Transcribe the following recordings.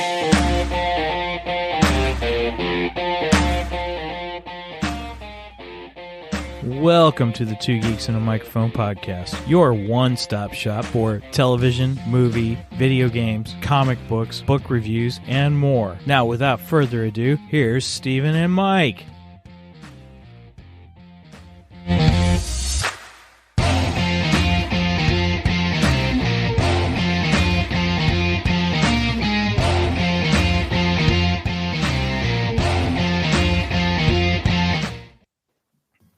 Welcome to the Two Geeks and a Microphone podcast, your one-stop shop for television, movie, video games, comic books, book reviews, and more. Now, without further ado, here's Steven and Mike.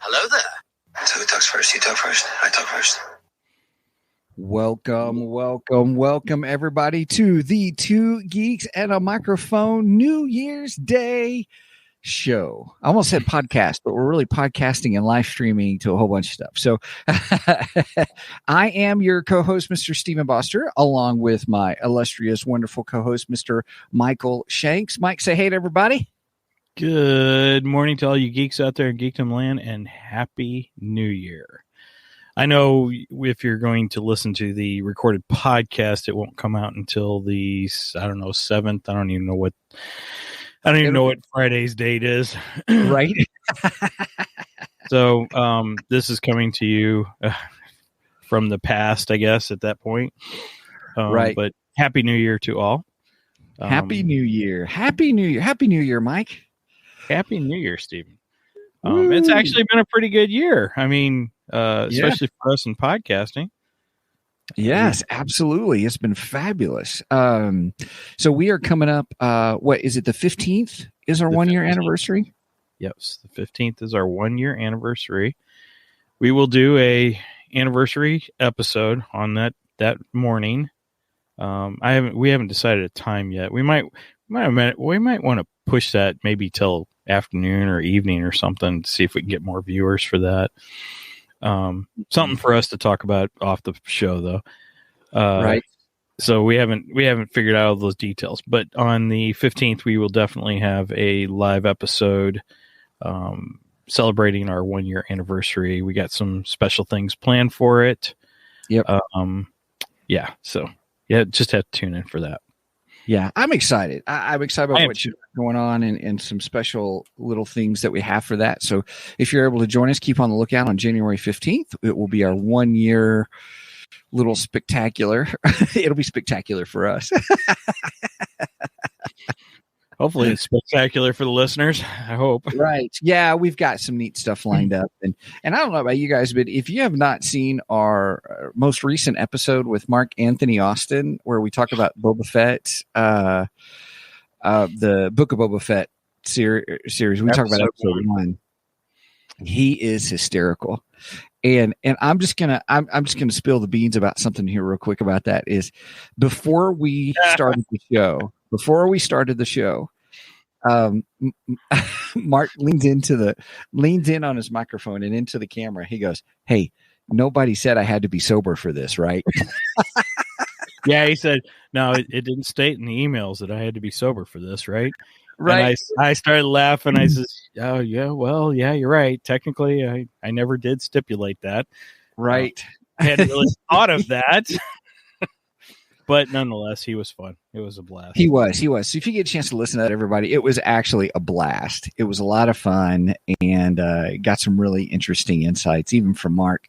Hello there. So who talks first? You talk first. I talk first. Welcome, everybody, to the Two Geeks and a Microphone New Year's Day show. I almost said podcast, but we're really podcasting and live streaming to a whole bunch of stuff. So I am your co-host, Mr. Stephen Boster, along with my illustrious, wonderful co-host, Mr. Michael Shanks. Mike, say hey to everybody. Good morning to all you geeks out there in Geekdom Land, and Happy New Year. I know if you're going to listen to the recorded podcast, it won't come out until the, 7th. I don't even know what Friday's date is. Right. So this is coming to you from the past, I guess, at that point. Right. But Happy New Year to all. Happy New Year. Happy New Year. Happy New Year, Mike. Happy New Year, Stephen. It's actually been a pretty good year. I mean, especially for us in podcasting. Yes, absolutely. It's been fabulous. So we are coming up. What is it? The 15th is our 1 year anniversary. Yes, the 15th is our 1 year anniversary. We will do a anniversary episode on that morning. We haven't decided a time yet. We might want to push that maybe till afternoon or evening or something to see if we can get more viewers for that. Something for us to talk about off the show, though. Right. So we haven't figured out all those details, but on the 15th we will definitely have a live episode celebrating our 1 year anniversary. We got some special things planned for it. Yep. Yeah. So yeah, just have to tune in for that. Yeah, I'm excited. I'm excited about what's going on and some special little things that we have for that. So if you're able to join us, keep on the lookout on January 15th. It will be our 1 year little spectacular. It'll be spectacular for us. Hopefully it's spectacular for the listeners. I hope. Right. Yeah, we've got some neat stuff lined up. And I don't know about you guys, but if you have not seen our most recent episode with Mark Anthony Austin, where we talk about Boba Fett, the Book of Boba Fett series, we talk about episode 1. He is hysterical. And I'm just gonna spill the beans about something here real quick about that. Is before we started the show, Mark leans in on his microphone and into the camera. He goes, "Hey, nobody said I had to be sober for this, right?" Yeah, he said, "No, it didn't state in the emails that I had to be sober for this, right?" Right. And I started laughing. I says, "Oh yeah, well, yeah, you're right. Technically, I never did stipulate that." Right. I hadn't really thought of that. But nonetheless, he was fun. It was a blast. He was. So if you get a chance to listen to that, everybody, it was actually a blast. It was a lot of fun and got some really interesting insights, even from Mark,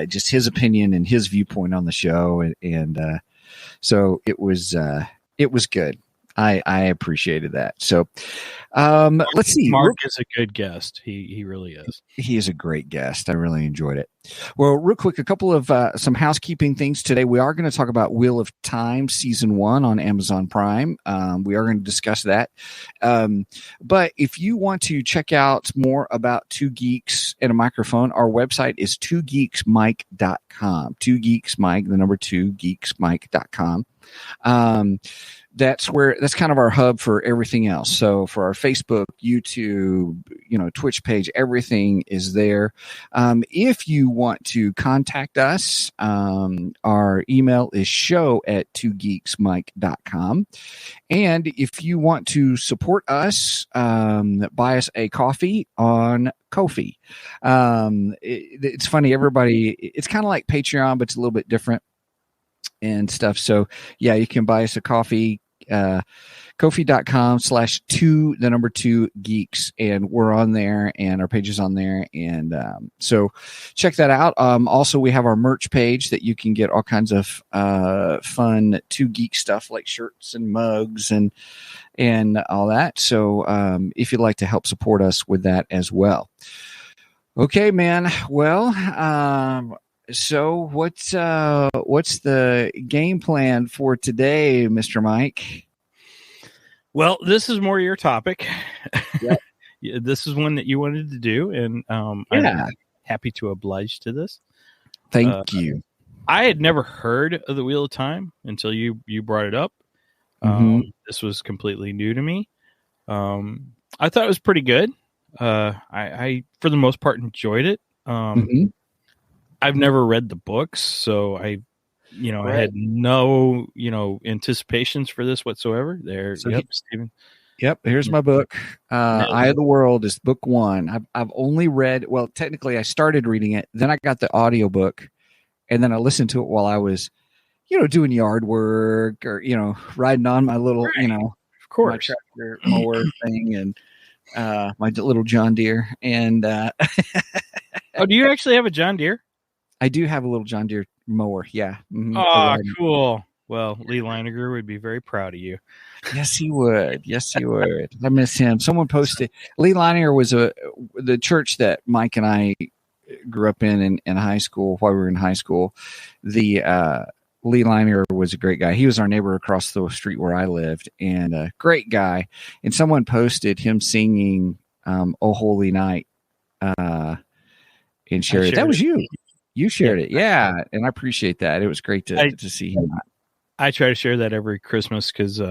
just his opinion and his viewpoint on the show. And so it was good. I appreciated that. So let's see. Mark is a good guest. He really is. He is a great guest. I really enjoyed it. Well, real quick, a couple of some housekeeping things today. We are going to talk about Wheel of Time Season 1 on Amazon Prime. We are going to discuss that. But if you want to check out more about Two Geeks and a Microphone, our website is twogeeksmike.com. Two Geeks Mike, the number 2, geeksmike.com. That's kind of our hub for everything else. So for our Facebook, YouTube, Twitch page, everything is there. If you want to contact us, our email is show@twogeeksmike.com. And if you want to support us, buy us a coffee on Ko-fi. It's funny, it's kind of like Patreon, but it's a little bit different and stuff. So yeah, you can buy us a coffee, Ko-fi.com/2 geeks, and we're on there, and our page is on there, and so check that out. Also, we have our merch page that you can get all kinds of fun 2 geek stuff like shirts and mugs and all that. So if you'd like to help support us with that as well. Okay, man. Well, so what's the game plan for today, Mr. Mike? Well, this is more your topic. Yep. This is one that you wanted to do, and I'm happy to oblige to this. Thank you. I had never heard of the Wheel of Time until you brought it up. This was completely new to me. I thought it was pretty good. I for the most part enjoyed it. I've never read the books, so I had no anticipations for this whatsoever. There, so Stephen. Yep, here's my book. Eye of the World is book 1. I've only read, well, technically I started reading it, then I got the audiobook, and then I listened to it while I was, doing yard work or, riding on my little, of course, my tractor mower thing and my little John Deere. And oh, do you actually have a John Deere? I do have a little John Deere mower. Yeah. Oh, cool. Well, Lee Leiniger would be very proud of you. Yes, he would. Yes, he would. I miss him. Someone posted Lee Leiniger was the church that Mike and I grew up in high school. While we were in high school, the Lee Leiniger was a great guy. He was our neighbor across the street where I lived, and a great guy. And someone posted him singing "Oh Holy Night" and shared it. That was you. You shared it, yeah, and I appreciate that. It was great to see him. I try to share that every Christmas because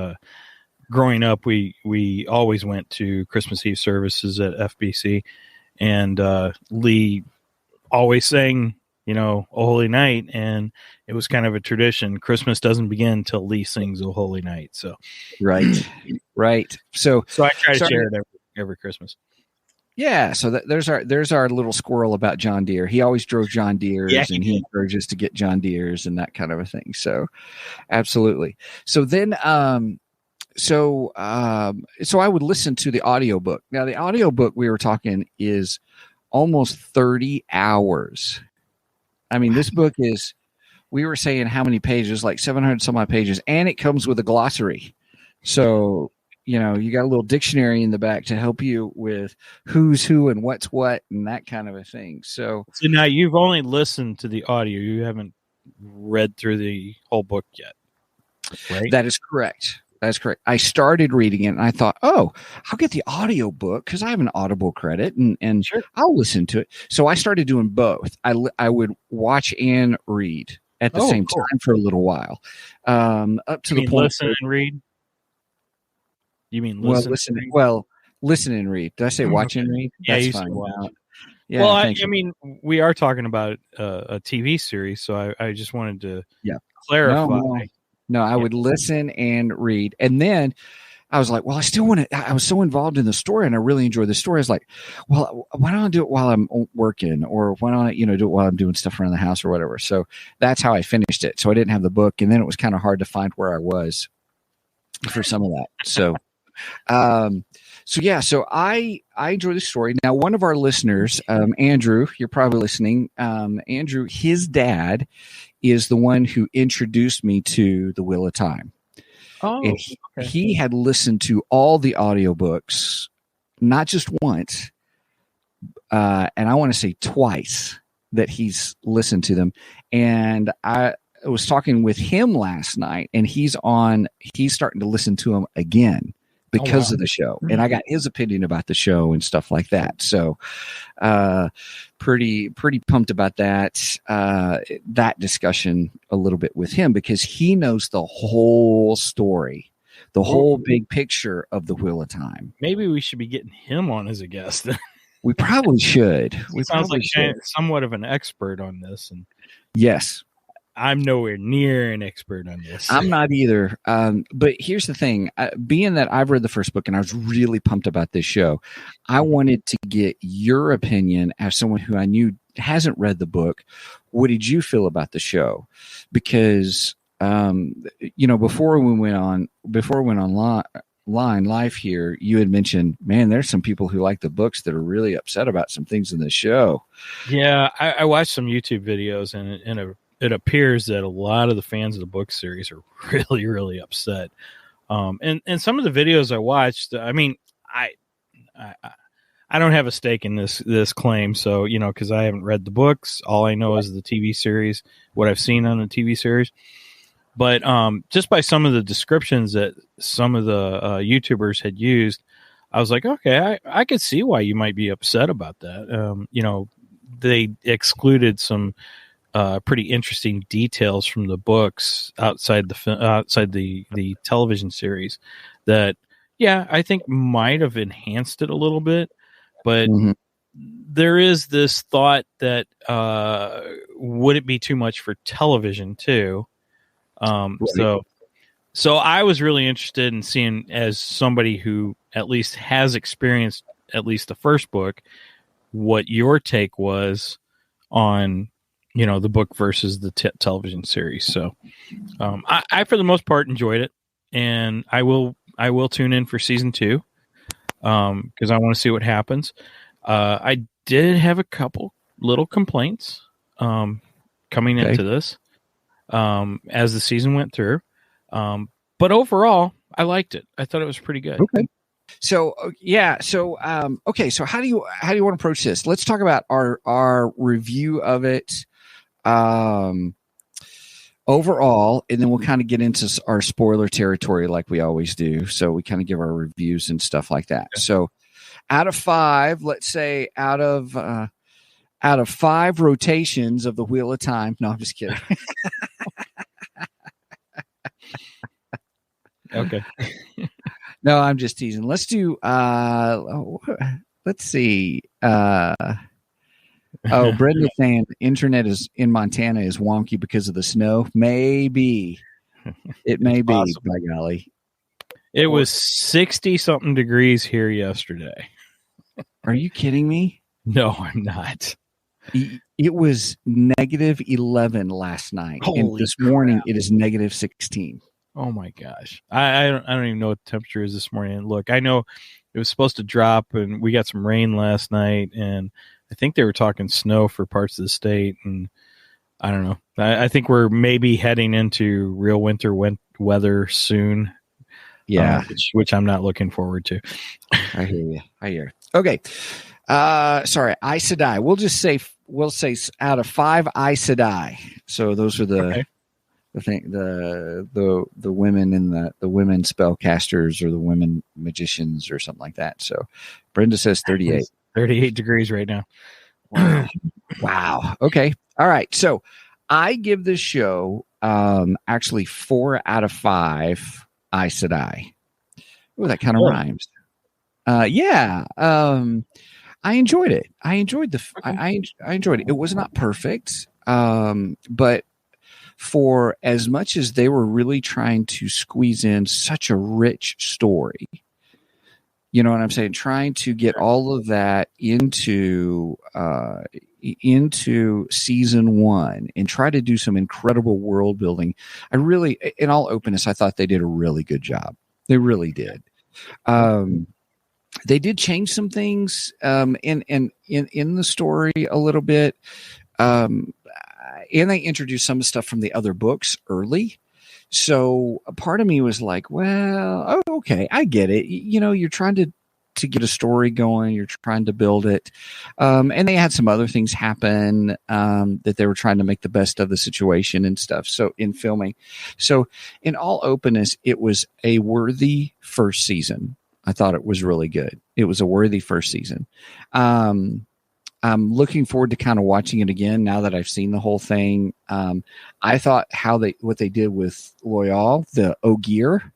growing up, we always went to Christmas Eve services at FBC, and Lee always sang, "Oh Holy Night," and it was kind of a tradition. Christmas doesn't begin until Lee sings "Oh Holy Night." So, right. So I try to share it every Christmas. Yeah, so there's our little squirrel about John Deere. He always drove John Deeres, and he encourages to get John Deeres and that kind of a thing. So, absolutely. So then, so I would listen to the audiobook. Now, the audiobook we were talking is almost 30 hours. I mean, this book is. We were saying how many pages? Like 700 some odd pages, and it comes with a glossary. So. You got a little dictionary in the back to help you with who's who and what's what and that kind of a thing. So now you've only listened to the audio. You haven't read through the whole book yet, right? That is correct. I started reading it and I thought, oh, I'll get the audio book because I have an Audible credit and sure. I'll listen to it. So I started doing both. I would watch and read at the same time for a little while, up to the point. Listen and read. You mean listen? Listen and read. Did I say watch and read? Yeah, that's you fine. Watch. Yeah, well, I mean, we are talking about a TV series, so I just wanted to clarify. No, I would listen and read, and then I was like, well, I still want to. I was so involved in the story, and I really enjoyed the story. I was like, well, why don't I do it while I'm working, or why don't I, do it while I'm doing stuff around the house or whatever? So that's how I finished it. So I didn't have the book, and then it was kind of hard to find where I was for some of that. So. So I enjoy the story. Now, one of our listeners, Andrew, you're probably listening. Andrew, his dad is the one who introduced me to the Wheel of Time. Oh, and he had listened to all the audiobooks, not just once, and I want to say twice that he's listened to them. And I was talking with him last night, and he's starting to listen to them again. Because of the show. And I got his opinion about the show and stuff like that. So pretty pumped about that discussion a little bit with him because he knows the whole story, the whole big picture of the Wheel of Time. Maybe we should be getting him on as a guest. We probably should. He sounds like somewhat of an expert on this. And yes. I'm nowhere near an expert on this. I'm not either. But here's the thing. Being that I've read the first book and I was really pumped about this show, I wanted to get your opinion as someone who I knew hasn't read the book. What did you feel about the show? Because before we went on line live here, you had mentioned, man, there's some people who like the books that are really upset about some things in the show. Yeah, I watched some YouTube videos, and it appears that a lot of the fans of the book series are really, really upset. And some of the videos I watched, I mean, I don't have a stake in this claim, so because I haven't read the books, all I know is the TV series, what I've seen on the TV series. But just by some of the descriptions that some of the YouTubers had used, I was like, okay, I could see why you might be upset about that. They excluded some pretty interesting details from the books outside the television series that, yeah, I think might have enhanced it a little bit. But there is this thought that would it be too much for television too? Right. So I was really interested in seeing, as somebody who at least has experienced at least the first book, what your take was on, the book versus the television series. So I, for the most part, enjoyed it, and I will tune in for season 2 because I want to see what happens. I did have a couple little complaints coming into this. As the season went through. But overall, I liked it. I thought it was pretty good. Okay. So, yeah. So, okay. So how do you want to approach this? Let's talk about our review of it, overall, and then we'll kind of get into our spoiler territory like we always do. So we kind of give our reviews and stuff like that. Okay. So out of 5, let's say out of 5 rotations of the Wheel of Time. No, I'm just kidding. Okay. No, I'm just teasing. Let's do, let's see. Brenda saying internet is in Montana is wonky because of the snow. Maybe. It may be, by golly. It was 60 something degrees here yesterday. Are you kidding me? No, I'm not. It was -11 last night. Holy and this crap. Morning it is -16. Oh my gosh. I don't even know what the temperature is this morning. And look, I know it was supposed to drop, and we got some rain last night, and I think they were talking snow for parts of the state, and I don't know. I think we're maybe heading into real winter weather soon. Yeah. Which I'm not looking forward to. I hear you. Okay. Sorry, Aes Sedai. We'll say out of 5 Aes Sedai. So those are the the women in the women spellcasters or the women magicians or something like that. So Brenda says 38. 38 degrees right now. Wow. Okay. All right. So I give this show actually 4 out of 5 Aes Sedai. Oh, that kind of rhymes. Yeah. I enjoyed it. I enjoyed I enjoyed it. It was not perfect, but for as much as they were really trying to squeeze in such a rich story, you know what I'm saying? Trying to get all of that into season 1 and try to do some incredible world building. I really, in all openness, I thought they did a really good job. They really did. They did change some things in the story a little bit, and they introduced some stuff from the other books early. So a part of me was like, well, okay, I get it. You're trying to get a story going. You're trying to build it. And they had some other things happen that they were trying to make the best of the situation and stuff. So in filming. So in all openness, it was a worthy first season. I thought it was really good. It was a worthy first season. I'm looking forward to kind of watching it again now that I've seen the whole thing. I thought what they did with Loyal, the Ogier,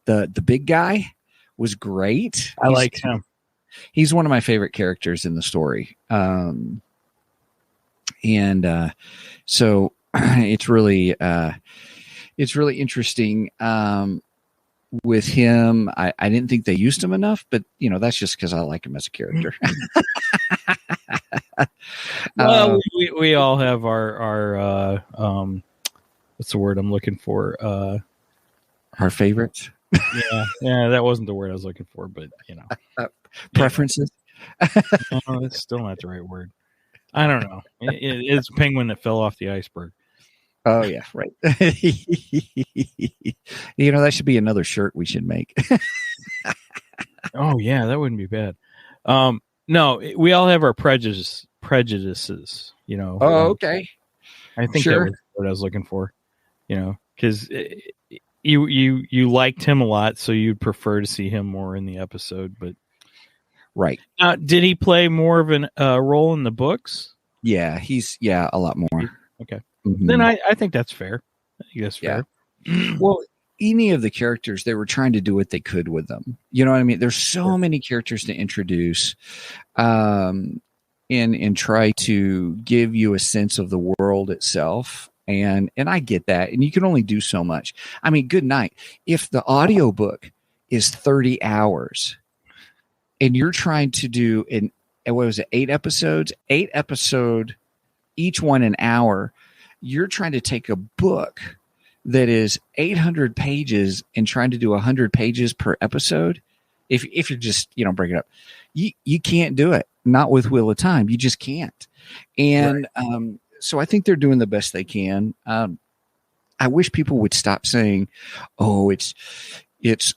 the big guy, was great. I like him. He's one of my favorite characters in the story. So it's really interesting. With him, I didn't think they used him enough, but that's just because I like him as a character. Well, we all have our what's the word I'm looking for? Our favorites, Yeah, that wasn't the word I was looking for, but preferences. No, that's still not the right word. I don't know. It's a penguin that fell off the iceberg. Oh yeah, right. That should be another shirt we should make. Oh yeah, that wouldn't be bad. No, we all have our prejudices. Oh, okay. I think that Sure. was what I was looking for. Because you liked him a lot, so you'd prefer to see him more in the episode. But Right. did he play more of a role in the books? Yeah, he's a lot more. Okay. Mhm. Then I think that's fair. I think that's fair. Well, any of the characters, they were trying to do what they could with them. You know what I mean? There's so many characters to introduce, and try to give you a sense of the world itself. And I get that. And you can only do so much. I mean, good night. If the audiobook is 30 hours and you're trying to do what was it, 8 episodes, each one an hour, you're trying to take a book that is 800 pages and trying to do 100 pages per episode. If you're just, break it up, you can't do it. Not with Wheel of Time. You just can't. And so I think they're doing the best they can. I wish people would stop saying, "Oh, it's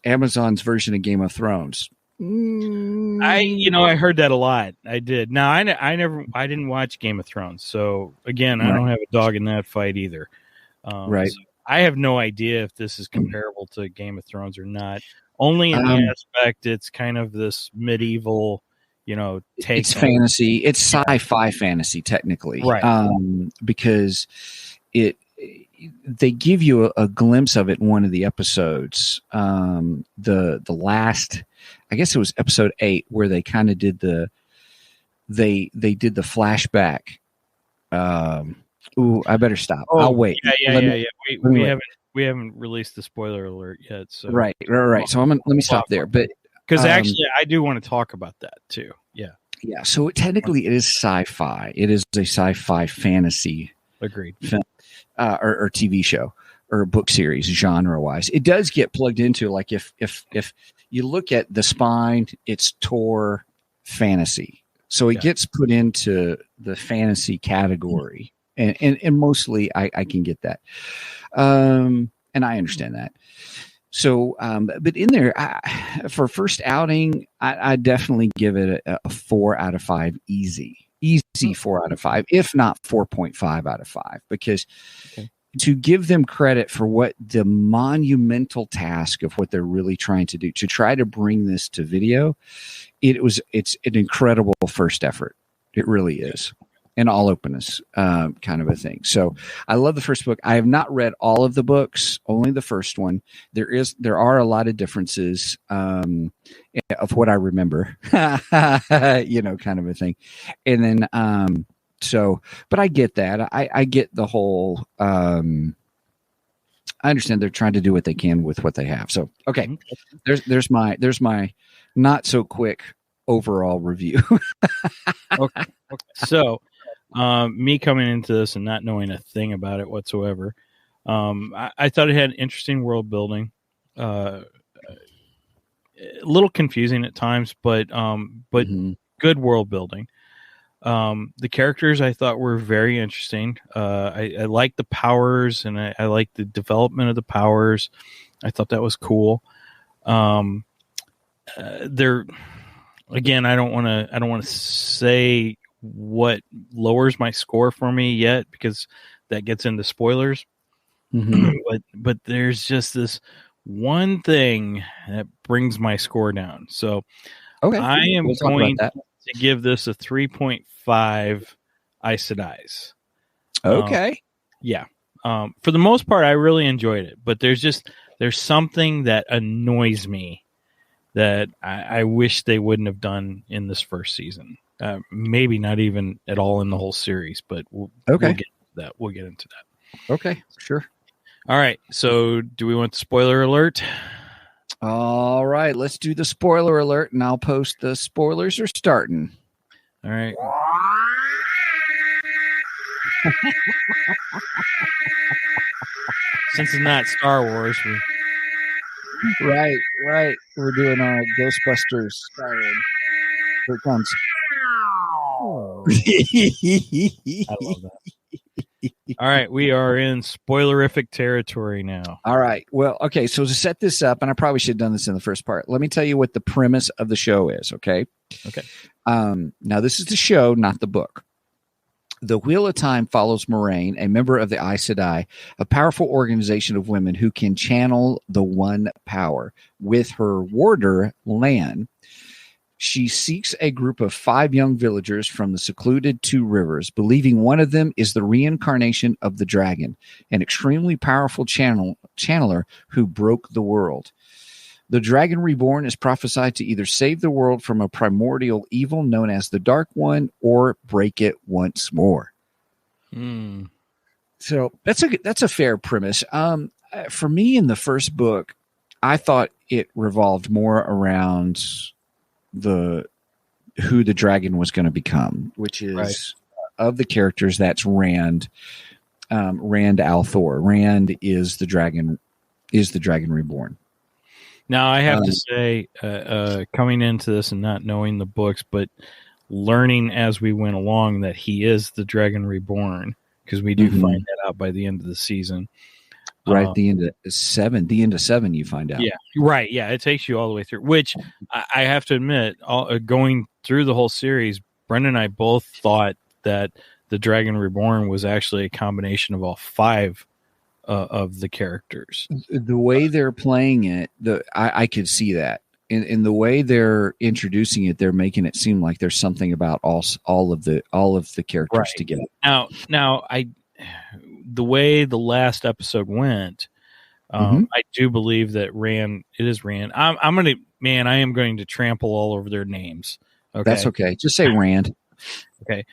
Amazon's version of Game of Thrones." I heard that a lot. I did. Now I didn't watch Game of Thrones, so again, I don't have a dog in that fight either. Right. So I have no idea if this is comparable to Game of Thrones or not. Only in the aspect it's kind of this medieval, take. It's fantasy. It's sci-fi fantasy, technically, right? Because they give you a glimpse of it in one of the episodes. The last, I guess it was episode 8, where they kind of did they did the flashback. I better stop. I'll wait. Yeah. We haven't released the spoiler alert yet. So right. So let me stop there. But because actually, I do want to talk about that too. Yeah. So technically, it is sci-fi. It is a sci-fi fantasy. Agreed. Film, or TV show or book series, genre-wise. It does get plugged into, like, if you look at the spine, it's Tor fantasy. So it gets put into the fantasy category. And mostly I can get that. And I understand that. So, but in there, for first outing, I definitely give it a 4 out of 5 easy 4 out of 5, if not 4.5 out of 5, because to give them credit for what the monumental task of what they're really trying to do, to try to bring this to video, it's an incredible first effort. It really is. In all openness, kind of a thing. So I love the first book. I have not read all of the books, only the first one. There are a lot of differences of what I remember, kind of a thing. And then, but I get that. I get the whole, I understand they're trying to do what they can with what they have. So, okay, there's my not so quick overall review. Okay. So, me coming into this and not knowing a thing about it whatsoever, I thought it had interesting world building, a little confusing at times, but good world building. The characters I thought were very interesting. I liked the powers, and I liked the development of the powers. I thought that was cool. They're, again, I don't want to say what lowers my score for me yet, because that gets into spoilers. But there's just this one thing that brings my score down. So I am going to give this a 3.5 Aes Sedai's. Okay. For the most part, I really enjoyed it, but there's something that annoys me that I wish they wouldn't have done in this first season. Maybe not even at all in the whole series, but we'll get into that. We'll get into that. Okay, sure. All right. So, do we want the spoiler alert? All right, let's do the spoiler alert, and I'll post the spoilers are starting. All right. since it's not Star Wars, Right. We're doing Ghostbusters Skyrim. Here it comes. I love that. All right, we are in spoilerific territory now. All right. Well, okay. So to set this up, and I probably should have done this in the first part. Let me tell you what the premise of the show is. Okay. Okay. Now this is the show, not the book. The Wheel of Time follows Moraine, a member of the Aes Sedai, a powerful organization of women who can channel the one power. With her warder, Lan, she seeks a group of 5 young villagers from the secluded 2 rivers, believing one of them is the reincarnation of the dragon, an extremely powerful channeler who broke the world. The dragon reborn is prophesied to either save the world from a primordial evil known as the Dark One or break it once more. So that's a fair premise. For me, in the first book, I thought it revolved more around who the dragon was going to become, which is of the characters, that's Rand al'Thor. Rand is the dragon reborn. Now I have to say, coming into this and not knowing the books, but learning as we went along that he is the dragon reborn, because we do find that out by the end of the season. Right, the end of 7. The end of 7, you find out. Yeah, right. Yeah, it takes you all the way through. Which I have to admit, going through the whole series, Brendan and I both thought that the Dragon Reborn was actually a combination of all 5 of the characters. The way they're playing it, I could see that. In the way they're introducing it, they're making it seem like there's something about all of the characters together. Now, the way the last episode went, I do believe that it is Rand. I am going to trample all over their names. Okay, that's okay. Just say Rand. Okay.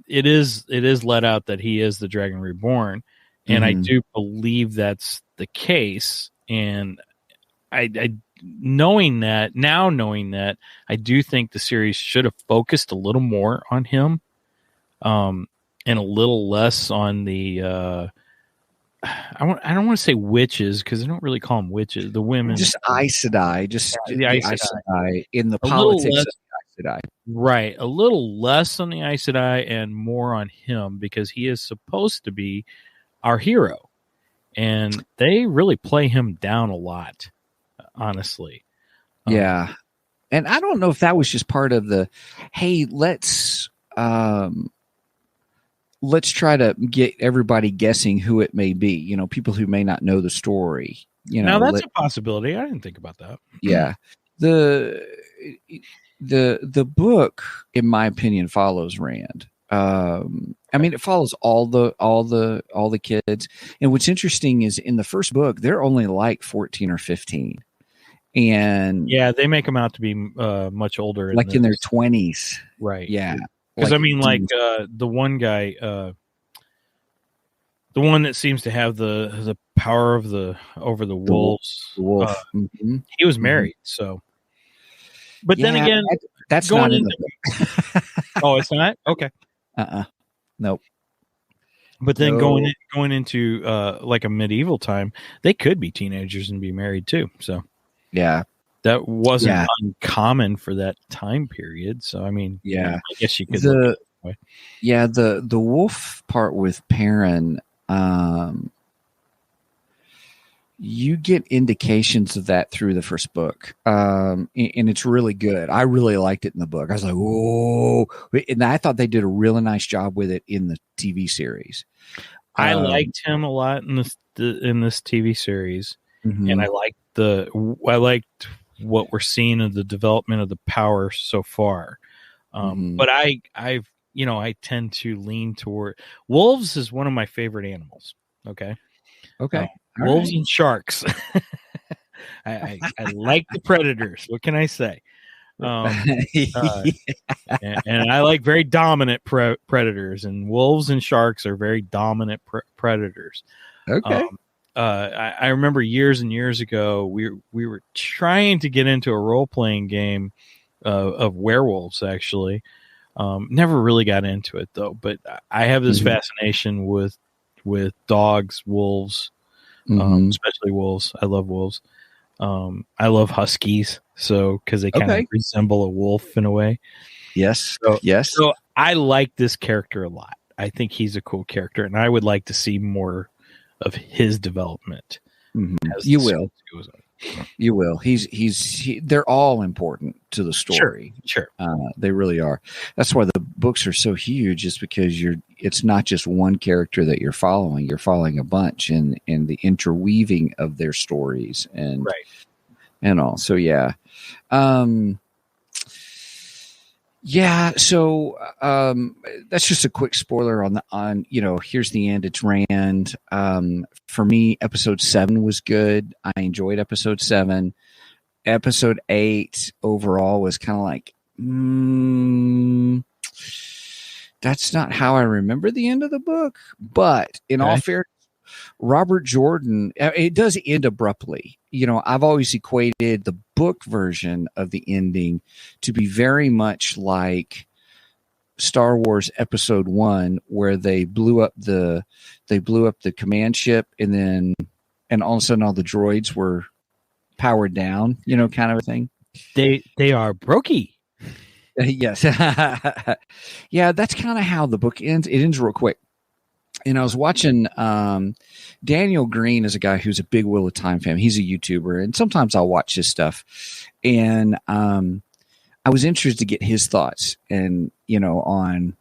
It is let out that he is the Dragon Reborn, and I do believe that's the case. And I knowing that, I do think the series should have focused a little more on him, and a little less on the I don't want to say witches, because I don't really call them witches. The women, just Aes Sedai, the Aes Sedai in the a politics of the Aes Sedai. Right, a little less on the Aes Sedai and more on him, because he is supposed to be our hero, and they really play him down a lot, honestly. Yeah, and I don't know if that was just part of the, hey, let's try to get everybody guessing who it may be. You know, people who may not know the story. You know, now that's a possibility. I didn't think about that. Yeah, the book, in my opinion, follows Rand. I mean, it follows all the kids. And what's interesting is in the first book, they're only like 14 or 15, and yeah, they make them out to be much older, like in their 20s. Right? Yeah. Because the one guy, the one that seems to have the power over the wolves, he was married. So, but then again, that's going not in the book. Oh, it's not? Okay. Nope. But then going into like a medieval time, they could be teenagers and be married too. So yeah. That wasn't uncommon for that time period. So, I mean, I guess you could. The wolf part with Perrin, you get indications of that through the first book. And it's really good. I really liked it in the book. I was like, whoa. And I thought they did a really nice job with it in the TV series. I liked him a lot in this TV series. And I liked what we're seeing in the development of the power so far. But I tend to lean toward wolves is one of my favorite animals. Okay. Wolves and sharks. I like the predators. What can I say? And I like very dominant predators, and wolves and sharks are very dominant predators. Okay. I remember years and years ago, we were trying to get into a role-playing game of werewolves, actually. Never really got into it, though. But I have this fascination with with dogs, wolves, especially wolves. I love wolves. I love huskies, so because they kind of resemble a wolf in a way. Yes. So, yes. So I like this character a lot. I think he's a cool character, and I would like to see more of his development. You will. You will. They're all important to the story. Sure. They really are. That's why the books are so huge, is because it's not just one character that you're following. You're following a bunch, and the interweaving of their stories and all. So yeah. So that's just a quick spoiler on here's the end. It's Rand. For me, episode 7 was good. I enjoyed episode 7. Episode 8 overall was kind of like, that's not how I remember the end of the book. But in all fairness, Robert Jordan, it does end abruptly. I've always equated the book version of the ending to be very much like Star Wars Episode 1, where they blew up the command ship, and all of a sudden all the droids were powered down, kind of a thing. They are brokey. Yes. Yeah, that's kind of how the book ends. It ends real quick. And I was watching Daniel Green is a guy who's a big Wheel of Time fan. He's a YouTuber, and sometimes I'll watch his stuff. And I was interested to get his thoughts and on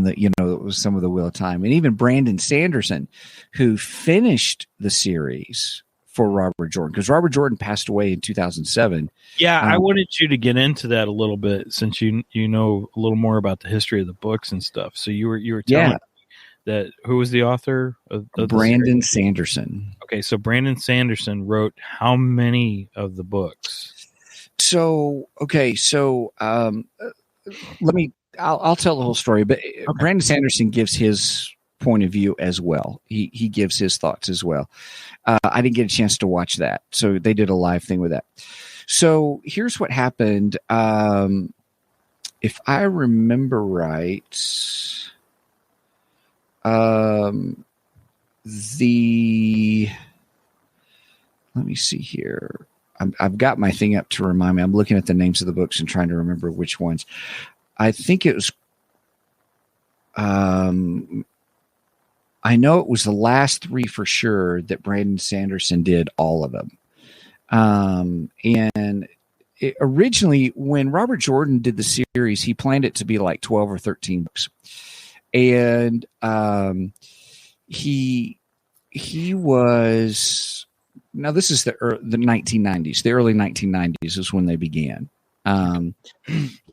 the some of the Wheel of Time, and even Brandon Sanderson, who finished the series for Robert Jordan, because Robert Jordan passed away in 2007. Yeah, I wanted you to get into that a little bit, since you know a little more about the history of the books and stuff. So you were telling me that who was the author of Brandon Sanderson. Okay, so Brandon Sanderson wrote how many of the books? So I'll tell the whole story, but Brandon Sanderson gives his point of view as well. He gives his thoughts as well. I didn't get a chance to watch that, so they did a live thing with that. So here's what happened. If I remember right, let me see here. I've got my thing up to remind me. I'm looking at the names of the books and trying to remember which ones. I think it was, I know it was the last 3 for sure that Brandon Sanderson did all of them. And originally, when Robert Jordan did the series, he planned it to be like 12 or 13 books. And he was, now this is the 1990s, the early 1990s is when they began.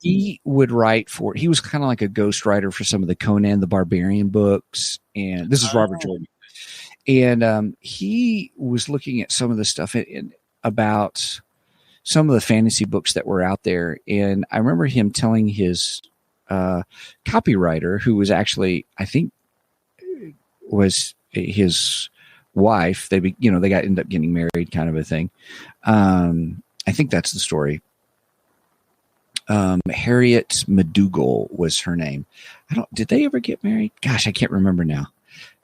He would write he was kind of like a ghostwriter for some of the Conan the Barbarian books. And this is Robert Jordan. And he was looking at some of the stuff about some of the fantasy books that were out there. And I remember him telling his copywriter, who was actually, I think, was his wife. They ended up getting married, kind of a thing. I think that's the story. Harriet McDougall was her name. Did they ever get married? Gosh, I can't remember now.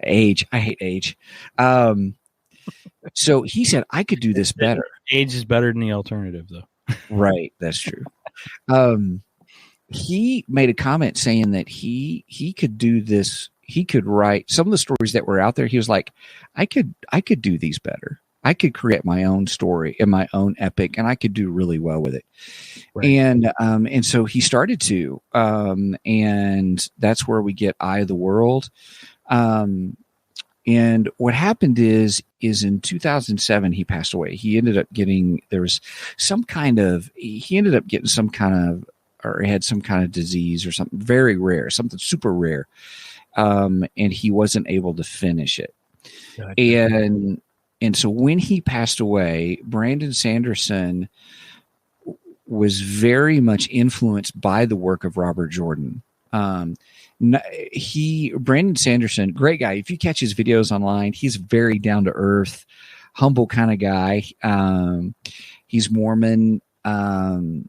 Age. I hate age. So he said, I could do this better. Age is better than the alternative, though. Right. That's true. He made a comment saying that he could do this. He could write some of the stories that were out there. He was like, I could do these better. I could create my own story and my own epic, and I could do really well with it. Right. And so he started to, and that's where we get Eye of the World. And what happened is in 2007, he passed away. He ended up getting, he had some kind of disease or something very rare, something super rare. And he wasn't able to finish it. Gotcha. And so when he passed away, Brandon Sanderson was very much influenced by the work of Robert Jordan. Brandon Sanderson, great guy. If you catch his videos online, he's very down to earth, humble kind of guy. He's Mormon. And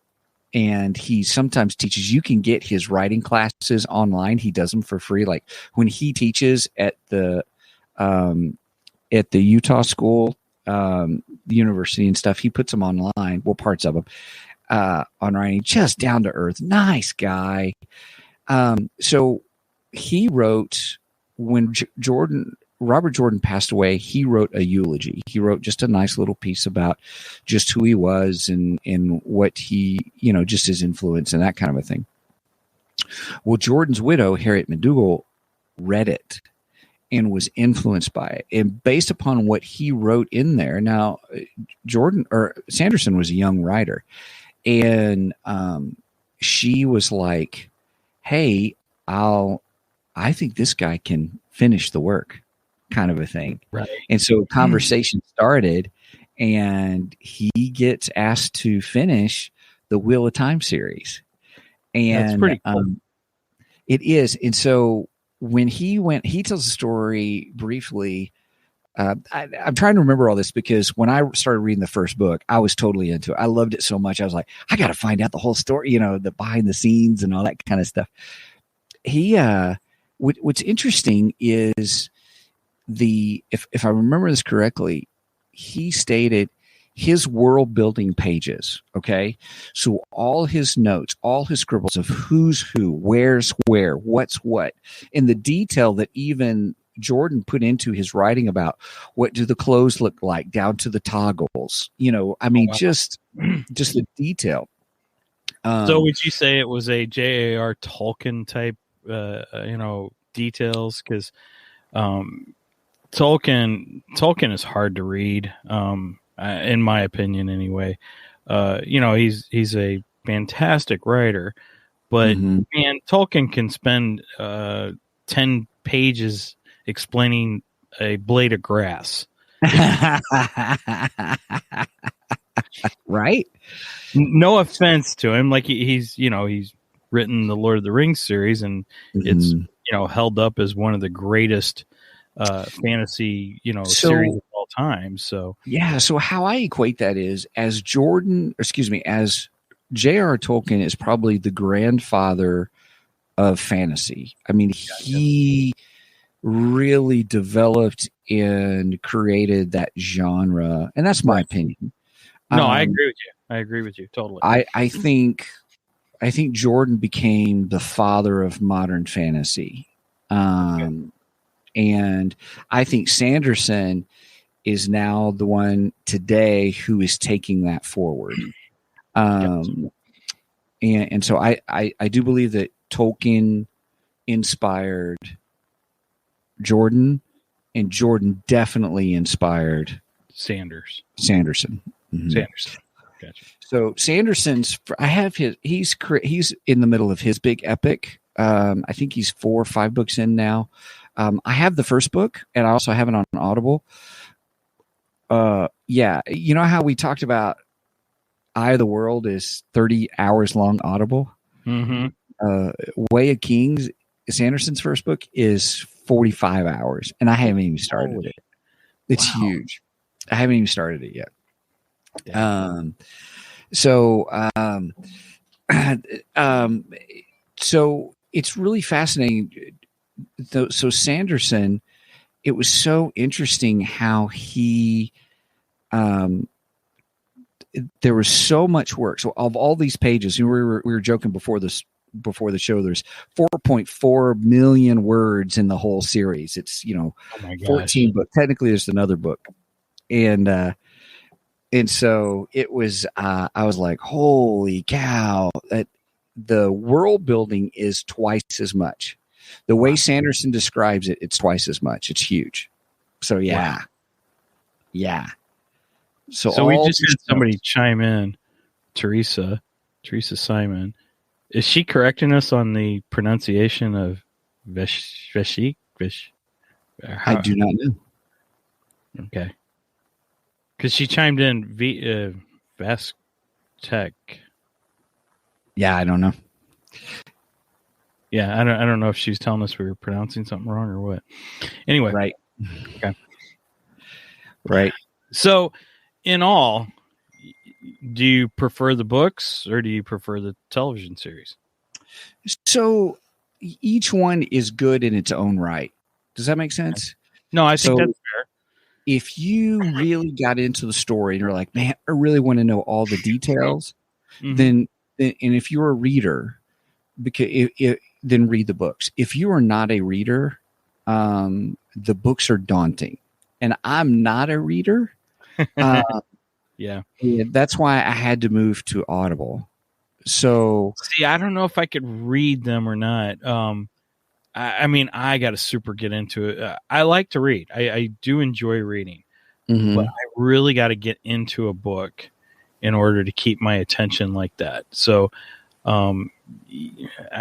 he sometimes teaches. You can get his writing classes online. He does them for free. Like when he teaches at the at the Utah school, the university and stuff. He puts them online, well, parts of them, on writing. Just down to earth, nice guy. So he wrote when Robert Jordan passed away. He wrote a eulogy. He wrote just a nice little piece about just who he was and what he, just his influence and that kind of a thing. Well, Jordan's widow, Harriet McDougall, read it and was influenced by it. And based upon what he wrote in there, now Sanderson was a young writer, and she was like, hey, I think this guy can finish the work, kind of a thing. Right. And so conversation started, and he gets asked to finish the Wheel of Time series. And that's pretty cool. It is. And so when he tells the story briefly. I'm trying to remember all this because when I started reading the first book, I was totally into it. I loved it so much. I was like, I got to find out the whole story, the behind the scenes and all that kind of stuff. What's interesting is if I remember this correctly, he stated his world building pages. Okay. So all his notes, all his scribbles of who's who, where's where, what's what, and the detail that even Jordan put into his writing about what do the clothes look like down to the toggles, just the detail. So would you say it was a J.A.R. Tolkien type, details? Because Tolkien is hard to read, in my opinion, anyway. He's a fantastic writer, but man, Tolkien can spend 10 pages explaining a blade of grass. Right? No offense to him. Like he's written the Lord of the Rings series, and it's, held up as one of the greatest fantasy, series of all time. So, yeah. So how I equate that is as J.R.R. Tolkien is probably the grandfather of fantasy. I mean, he really developed and created that genre, and that's my opinion. No, I agree with you totally. I think Jordan became the father of modern fantasy, and I think Sanderson is now the one today who is taking that forward. And so I do believe that Tolkien inspired Jordan, and Jordan definitely inspired Sanderson. Mm-hmm. Sanderson. Gotcha. So Sanderson's, he's in the middle of his big epic. I think he's 4 or 5 books in now. I have the first book, and I also have it on Audible. You know how we talked about Eye of the World is 30 hours long Audible? Mm-hmm. Way of Kings, Sanderson's first book, is 45 hours, and I haven't even started it. It's huge. I haven't even started it yet. So it's really fascinating. So Sanderson, it was so interesting how he, there was so much work. So of all these pages, we were joking before the show, there's 4.4 million words in the whole series. It's, 14 books. Technically there's another book. And so it was, I was like, holy cow, that the world building is twice as much. The way Sanderson describes it, it's twice as much. It's huge. So yeah. Wow. Yeah. So we just had somebody chime in, Teresa Simon. Is she correcting us on the pronunciation of Veshi? I do not know. Okay. Because she chimed in Vestech. Yeah, I don't know. Yeah, I don't know if she's telling us we were pronouncing something wrong or what. Anyway. Right. Okay. Right. So, in all, do you prefer the books or do you prefer the television series? So, each one is good in its own right. Does that make sense? No, I think So that's fair. if you really got into the story and you're like, man, I really want to know all the details, then and if you're a reader, because then read the books. If you are not a reader, the books are daunting, and I'm not a reader. Yeah. That's why I had to move to Audible. So See, I don't know if I could read them or not. I mean, I got to super get into it. I like to read. I do enjoy reading, but I really got to get into a book in order to keep my attention like that. So, I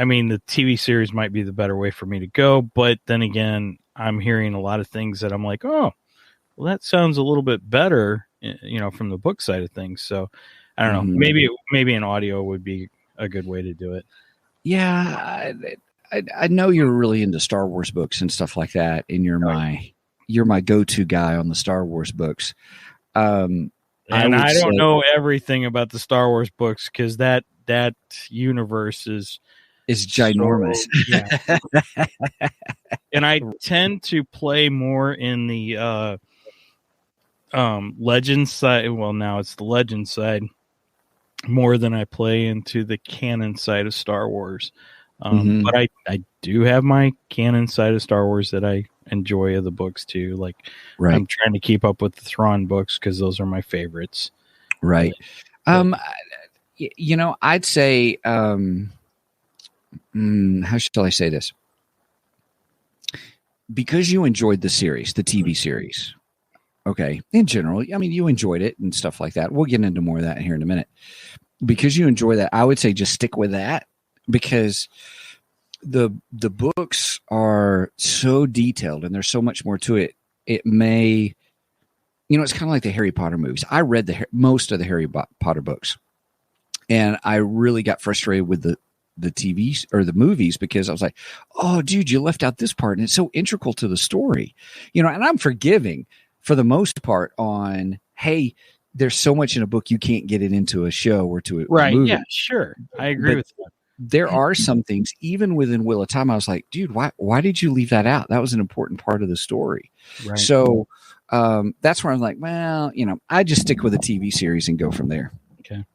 mean, the TV series might be the better way for me to go, but then again, I'm hearing a lot of things that I'm like, oh, well, that sounds a little bit better, from the book side of things. So, I don't know. Maybe an audio would be a good way to do it. Yeah, I know you're really into Star Wars books and stuff like that, and you're my go-to guy on the Star Wars books. And I don't know everything about the Star Wars books because that universe is ginormous. And I tend to play more in the legend side. Well, now it's the legend side more than I play into the canon side of Star Wars. But I do have my canon side of Star Wars that I enjoy of the books too. Like I'm trying to keep up with the Thrawn books because those are my favorites. Right. I'd say, how shall I say this? Because you enjoyed the series, the TV series. Okay. In general, I mean, you enjoyed it and stuff like that. We'll get into more of that here in a minute. Because you enjoy that, I would say just stick with that, because the books are so detailed and there's so much more to it. It may, it's kind of like the Harry Potter movies. I read most of the Harry Potter books, and I really got frustrated with the TV or the movies because I was like, oh, dude, you left out this part, and it's so integral to the story, and I'm forgiving for the most part on, hey, there's so much in a book you can't get it into a show or to a movie. Yeah, sure. I agree with that. There are some things, even within Wheel of Time, I was like, dude, why did you leave that out? That was an important part of the story. Right. So that's where I'm like, well, I just stick with a TV series and go from there. Okay.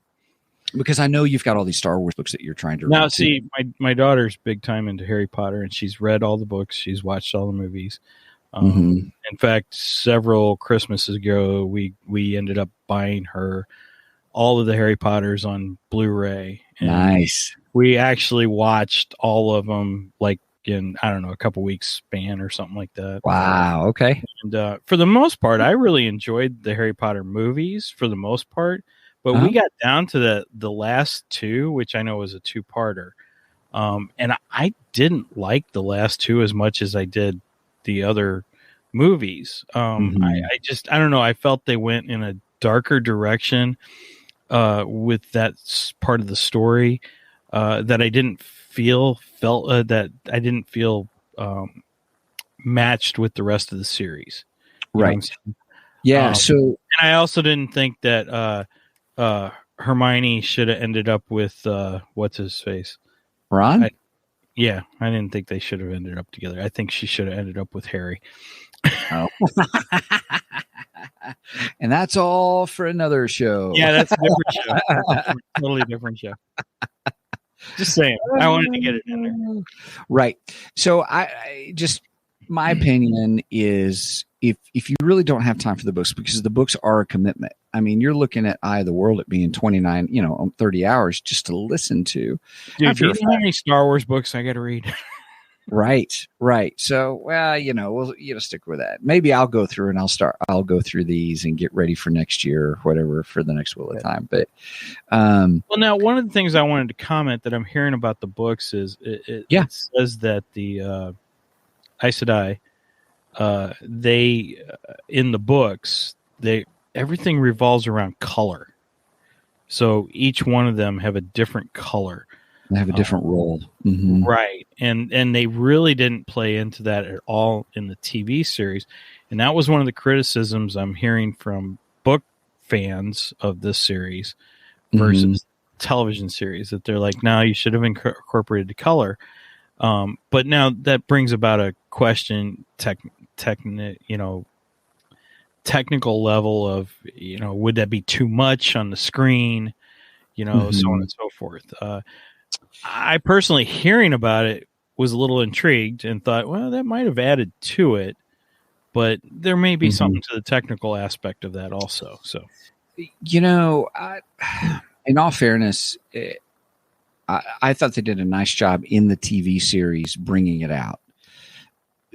Because I know you've got all these Star Wars books that you're trying to read. Now, see, my daughter's big time into Harry Potter, and she's read all the books. She's watched all the movies. In fact, several Christmases ago, we ended up buying her all of the Harry Potters on Blu-ray. Nice. We actually watched all of them like in, I don't know, a couple weeks span or something like that. Wow. Okay. And for the most part, I really enjoyed the Harry Potter movies for the most part, but we got down to the last two, which I know was a two-parter. And I didn't like the last two as much as I did the other movies. I don't know. I felt they went in a darker direction with that part of the story that I didn't feel matched with the rest of the series. Right. Yeah. And I also didn't think that Hermione should have ended up with what's his face? Ron? I didn't think they should have ended up together. I think she should have ended up with Harry. Oh. And that's all for another show. Yeah, that's a different show. Totally different show. Just saying. I wanted to get it in there. Right. So I just, my opinion is if you really don't have time for the books, because the books are a commitment. I mean, you're looking at Eye of the World at being 29, 30 hours just to listen to. Dude, do you know how many Star Wars books I got to read? Right. So, well, we'll stick with that. Maybe I'll go through and I'll go through these and get ready for next year or whatever for the next Wheel of Time. But, well, now one of the things I wanted to comment that I'm hearing about the books is it says that the Aes Sedai, they in the books, everything revolves around color. So each one of them have a different color. They have a different role. Right. And they really didn't play into that at all in the TV series. And that was one of the criticisms I'm hearing from book fans of this series versus television series, that they're like, no, you should have incorporated the color. But now that brings about a question technical level of, would that be too much on the screen, so on and so forth. I personally, hearing about it, was a little intrigued and thought, well, that might have added to it, but there may be something to the technical aspect of that also. So, in all fairness, I thought they did a nice job in the TV series bringing it out.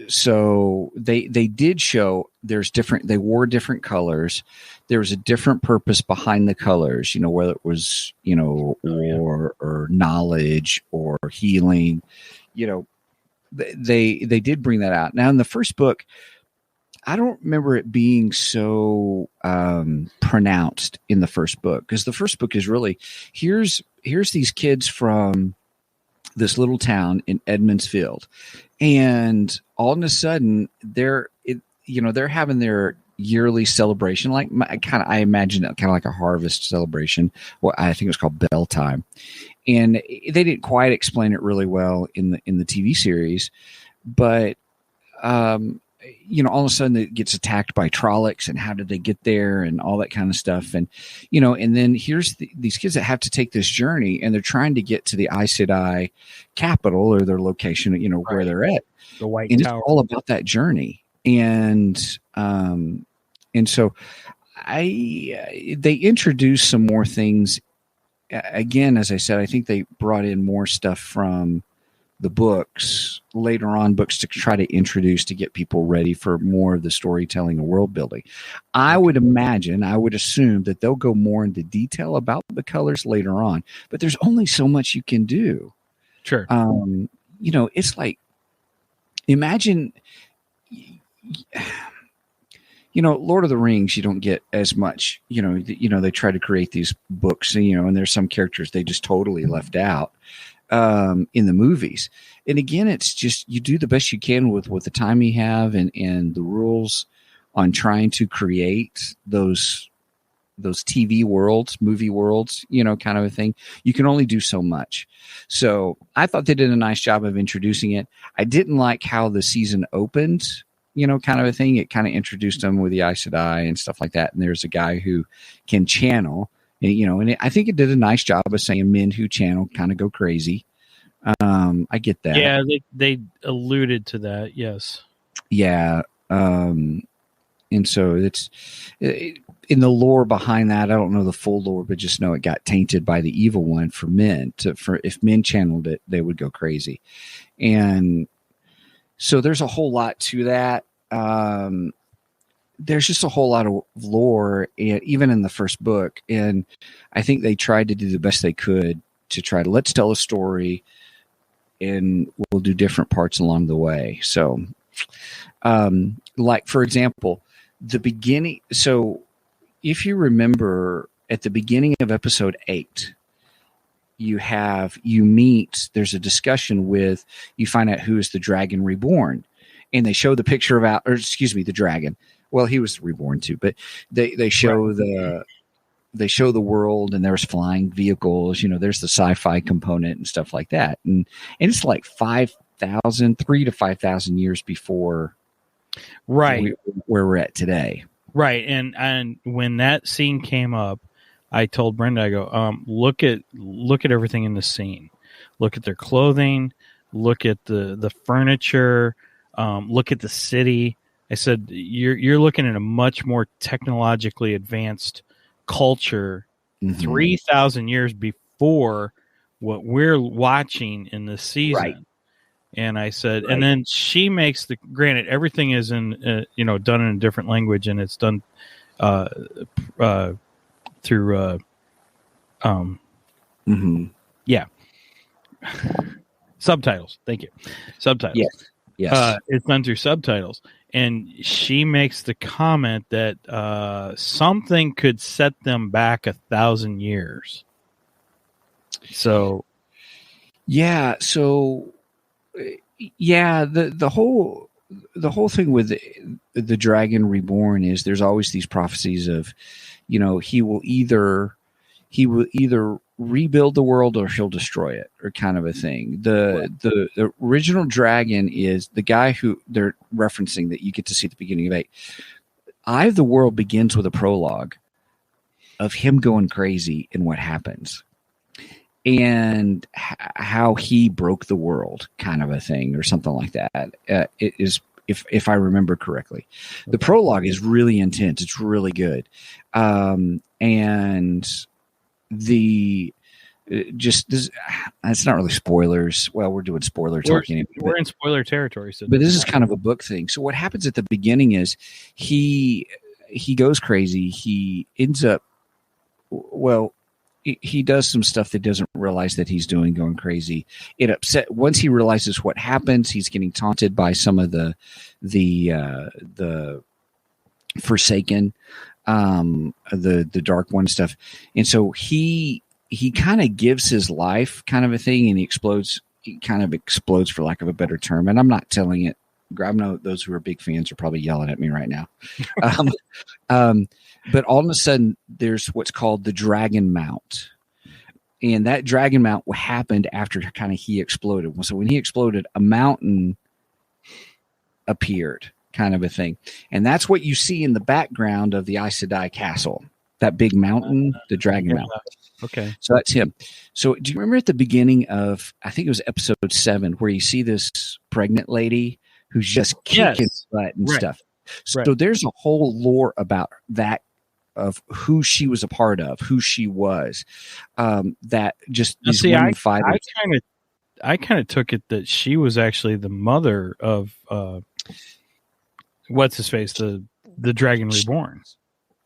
So they did show they wore different colors. There was a different purpose behind the colors, whether it was, war or knowledge or healing, they did bring that out. Now in the first book, I don't remember it being so pronounced in the first book, because the first book is really, here's these kids from this little town in Edmondsfield, and all of a sudden they're having their yearly celebration, I imagine it kind of like a harvest celebration. Well, I think it was called Bell Time, and they didn't quite explain it really well in the TV series, but all of a sudden it gets attacked by Trollocs, and how did they get there and all that kind of stuff. And, and then here's these kids that have to take this journey, and they're trying to get to the Aes Sedai capital, or their location, where they're at. The White and Tower. It's all about that journey. And so they introduced some more things. Again, as I said, I think they brought in more stuff from the books later on, books to try to introduce, to get people ready for more of the storytelling and world building. I would assume that they'll go more into detail about the colors later on, but there's only so much you can do. Sure. It's like, imagine, Lord of the Rings, you don't get as much, they try to create these books, and there's some characters they just totally left out in the movies. And again, it's just, you do the best you can with the time you have and the rules on trying to create those TV worlds, movie worlds, kind of a thing. You can only do so much. So I thought they did a nice job of introducing it. I didn't like how the season opened, kind of a thing. It kind of introduced them with the Aes Sedai and stuff like that. And there's a guy who can channel, and I think it did a nice job of saying men who channel kind of go crazy. I get that. Yeah, they alluded to that. Yes. Yeah. And so it's in the lore behind that. I don't know the full lore, but just know it got tainted by the evil one for men. If men channeled it, they would go crazy. And so there's a whole lot to that. There's just a whole lot of lore, even in the first book. And I think they tried to do the best they could to try to, let's tell a story, and we'll do different parts along the way. So, like, for example, the beginning. So if you remember at the beginning of episode 8, there's a discussion you find out who is the dragon reborn, and they show the picture of the dragon. Well, he was reborn too, but they show they show the world, and there's flying vehicles, there's the sci-fi component and stuff like that. And it's like 3,000 to 5,000 years before where we're at today. Right. And when that scene came up, I told Brenda, I go, look at everything in the scene. Look at their clothing, look at the furniture, look at the city. I said, you're looking at a much more technologically advanced culture 3,000 years before what we're watching in this season. Right. And I said, and then she makes granted, everything is in, done in a different language, and it's done through, subtitles. Thank you. Subtitles. Yes. It's done through subtitles. And she makes the comment that something could set them back 1,000 years. So, yeah. So, yeah. The whole thing with the dragon reborn is there's always these prophecies of, he will either rebuild the world or he'll destroy it, or kind of a thing. The original dragon is the guy who they're referencing that you get to see at the beginning of 8. Eye of the World begins with a prologue of him going crazy and what happens, and how he broke the world, kind of a thing, or something like that. It is, if I remember correctly. The prologue is really intense. It's really good. And the just this, it's not really spoilers. Well, we're doing spoiler talking. We're in spoiler territory. So but this is kind of a book thing. So what happens at the beginning is he goes crazy. He ends up, well, he does some stuff that doesn't realize that he's doing, going crazy. It upset once he realizes what happens. He's getting taunted by some of the Forsaken, the Dark One stuff, and so he kind of gives his life, kind of a thing, and he explodes. He kind of explodes, for lack of a better term. And I'm not telling it. I know those who are big fans are probably yelling at me right now. But all of a sudden, there's what's called the Dragon Mount. And that Dragon Mount happened after kind of he exploded. So when he exploded, a mountain appeared, kind of a thing. And that's what you see in the background of the Aes Sedai castle. That big mountain, the Dragon Mount. Okay. So that's him. So do you remember at the beginning of, I think it was episode 7, where you see this pregnant lady who's just kicking butt and stuff? So there's a whole lore about that, of who she was a part of, who she was. That just these women fighters. I kind of took it that she was actually the mother of what's his face, the Dragon Reborn.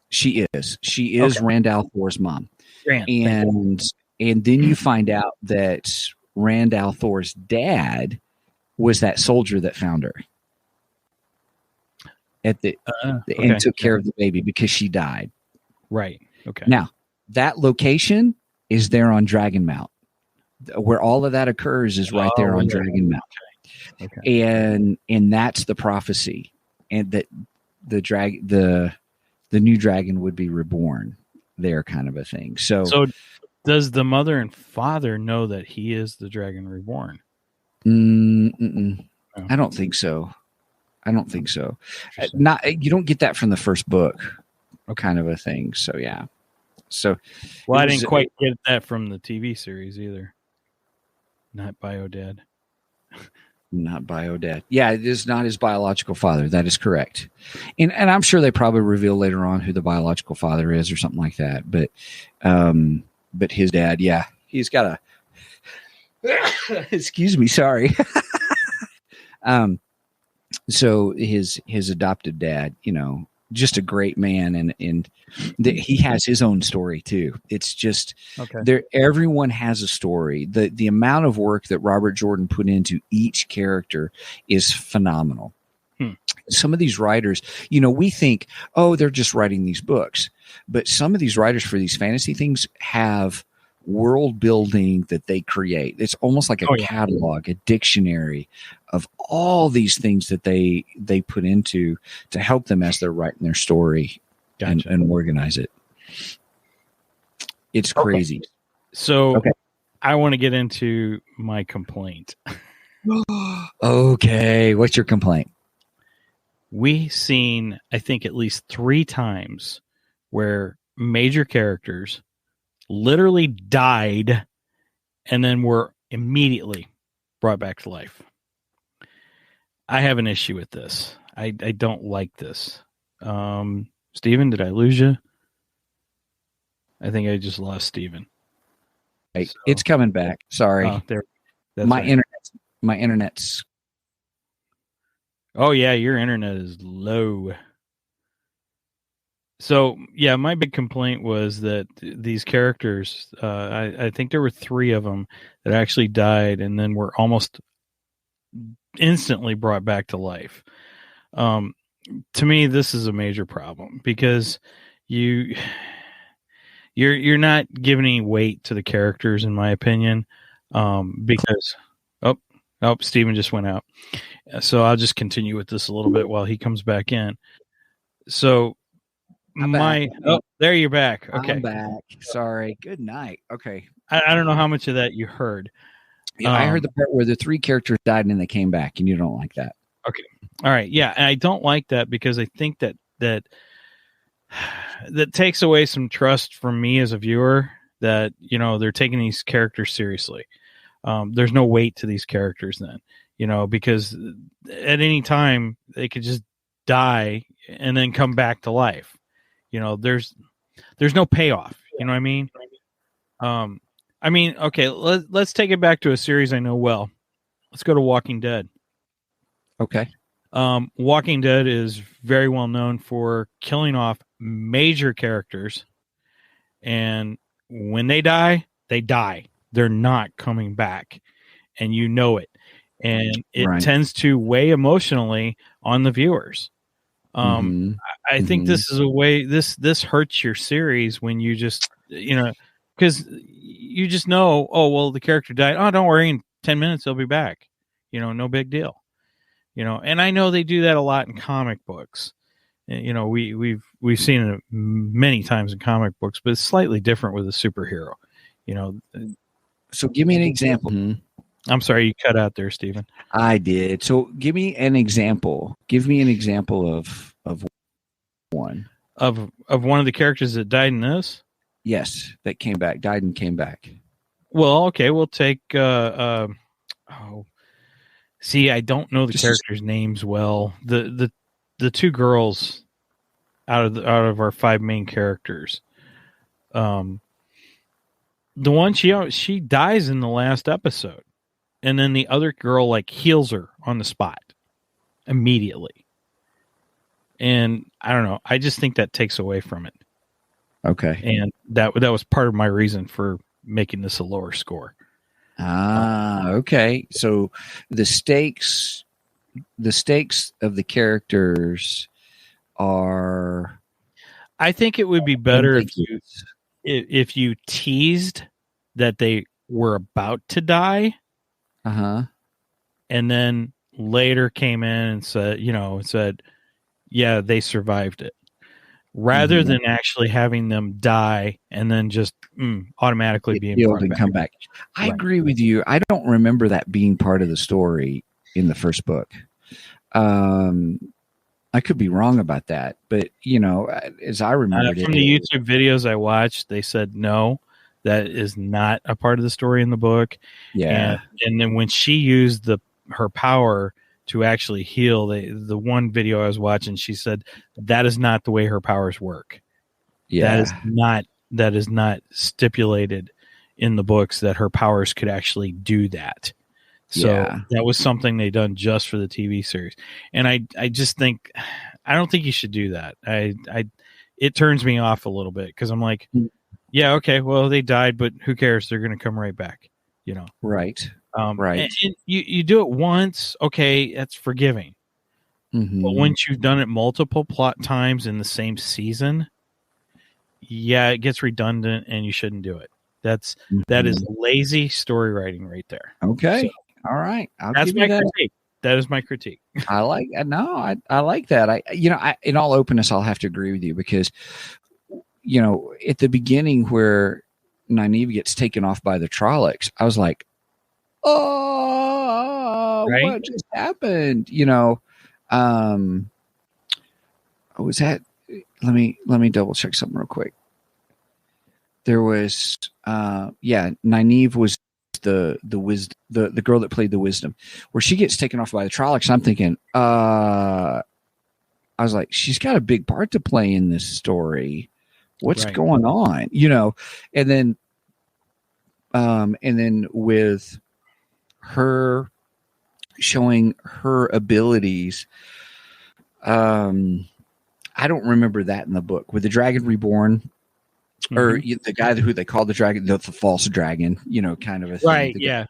She is. She is Rand al'Thor's mom. And then you find out that Rand al'Thor's dad was that soldier that found her at the and took care of the baby because she died. Right. Okay. Now, that location is there on Dragon Mount. Where all of that occurs is right there on Dragon Mount. Okay. And that's the prophecy, and that the new dragon would be reborn there, kind of a thing. So does the mother and father know that he is the Dragon Reborn? No. I don't think so. You don't get that from the first book, kind of a thing. So yeah. So I didn't quite get that from the TV series either. Not Biodad. Not Biodad. Yeah, it is not his biological father. That is correct. And I'm sure they probably reveal later on who the biological father is or something like that. But his dad, yeah, he's got a excuse me, sorry. So his adopted dad, just a great man, and he has his own story too. It's just everyone has a story. The amount of work that Robert Jordan put into each character is phenomenal. Some of these writers, we think, they're just writing these books, but some of these writers for these fantasy things have world building that they create. It's almost like a catalog, a dictionary of all these things that they put into to help them as they're writing their story and organize it. It's crazy. So I want to get into my complaint. Okay. What's your complaint? We seen, I think, at least 3 times where major characters literally died and then were immediately brought back to life. I have an issue with this. I don't like this. Steven, did I lose you? I think I just lost Steven. Hey, it's coming back. Sorry. My internet's. Oh yeah, your internet is low. So yeah, my big complaint was that these characters, I think there were 3 of them that actually died and then were almost instantly brought back to life. To me, this is a major problem because you're not giving any weight to the characters, in my opinion. Because Steven just went out, so I'll just continue with this a little bit while he comes back in. So I'm back. There you're back. Okay. I'm back. Sorry. Good night. Okay. I don't know how much of that you heard. Yeah, I heard the part where the 3 characters died and then they came back, and you don't like that. Okay. All right. Yeah. And I don't like that because I think that takes away some trust from me as a viewer that, they're taking these characters seriously. There's no weight to these characters then, because at any time they could just die and then come back to life. There's no payoff. You know what I mean? Okay, let's take it back to a series I know well. Let's go to Walking Dead. Okay. Walking Dead is very well known for killing off major characters, and when they die, they die. They're not coming back, and you know it. And it tends to weigh emotionally on the viewers. I think this is a way this hurts your series when you just, because you just know, oh, well, the character died. Oh, don't worry. In 10 minutes, they'll be back. No big deal. And I know they do that a lot in comic books. We've seen it many times in comic books, but it's slightly different with a superhero. So give me an example. I'm sorry, you cut out there, Stephen. I did. So give me an example. Give me an example of one. Of one of the characters that died in this? Yes, that died and came back. Well, okay, we'll take see, I don't know the characters' names well. The 2 girls out of our 5 main characters. The one she dies in the last episode. And then the other girl heals her on the spot immediately. And I don't know. I just think that takes away from it. Okay. And that was part of my reason for making this a lower score. Okay. So the stakes of the characters are. I think it would be better if you teased that they were about to die. And then later came in and said, yeah, they survived it. Rather than actually having them die and then just automatically being healed and come back. I agree with you. I don't remember that being part of the story in the first book. I could be wrong about that, but as I remember from the YouTube videos I watched, they said no. That is not a part of the story in the book. Yeah. And then when she used her power to actually heal, the one video I was watching, she said that is not the way her powers work. Yeah. That is not stipulated in the books that her powers could actually do that. So that was something they done just for the TV series. And I just think, I don't think you should do that. It turns me off a little bit because I'm like, yeah, okay, well, they died, but who cares? They're going to come right back, Right. Right. And you do it once, okay, that's forgiving. But once you've done it multiple plot times in the same season, yeah, it gets redundant and you shouldn't do it. That is lazy story writing right there. Okay. So, all right. That's my critique. That is my critique. I like that. In all openness, I'll have to agree with you because at the beginning where Nynaeve gets taken off by the Trollocs, I was like, oh, right? What just happened? Was that? Let me double check something real quick. There was, Nynaeve was the girl that played the Wisdom, where she gets taken off by the Trollocs. I'm thinking, I was like, she's got a big part to play in this story. What's going on? And then with her showing her abilities, I don't remember that in the book. With the Dragon Reborn, or the guy who they call the dragon, the false dragon, kind of a thing. Right, yeah.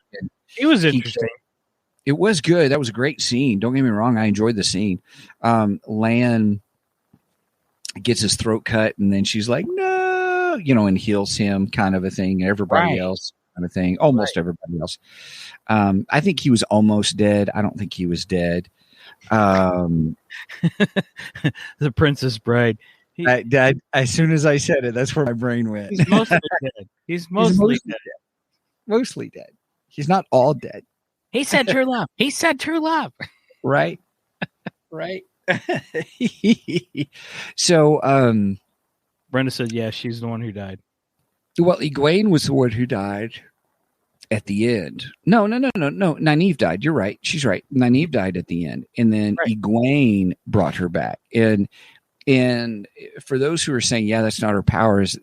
It was interesting. It was good. That was a great scene. Don't get me wrong. I enjoyed the scene. Lan gets his throat cut, and then she's like, no, and heals him, kind of a thing. Everybody else, kind of thing. Almost everybody else. I think he was almost dead. I don't think he was dead. The Princess Bride. As soon as I said it, that's where my brain went. He's mostly dead. He's mostly dead. Mostly dead. He's not all dead. He said true love. He said true love. Right. Right. So, Brenda said, yeah, she's the one who died. well, Egwene was the one who died at the end. No. Nynaeve died. You're right. She's right. Nynaeve died at the end. And then Egwene brought her back. And for those who are saying, yeah, that's not her powers,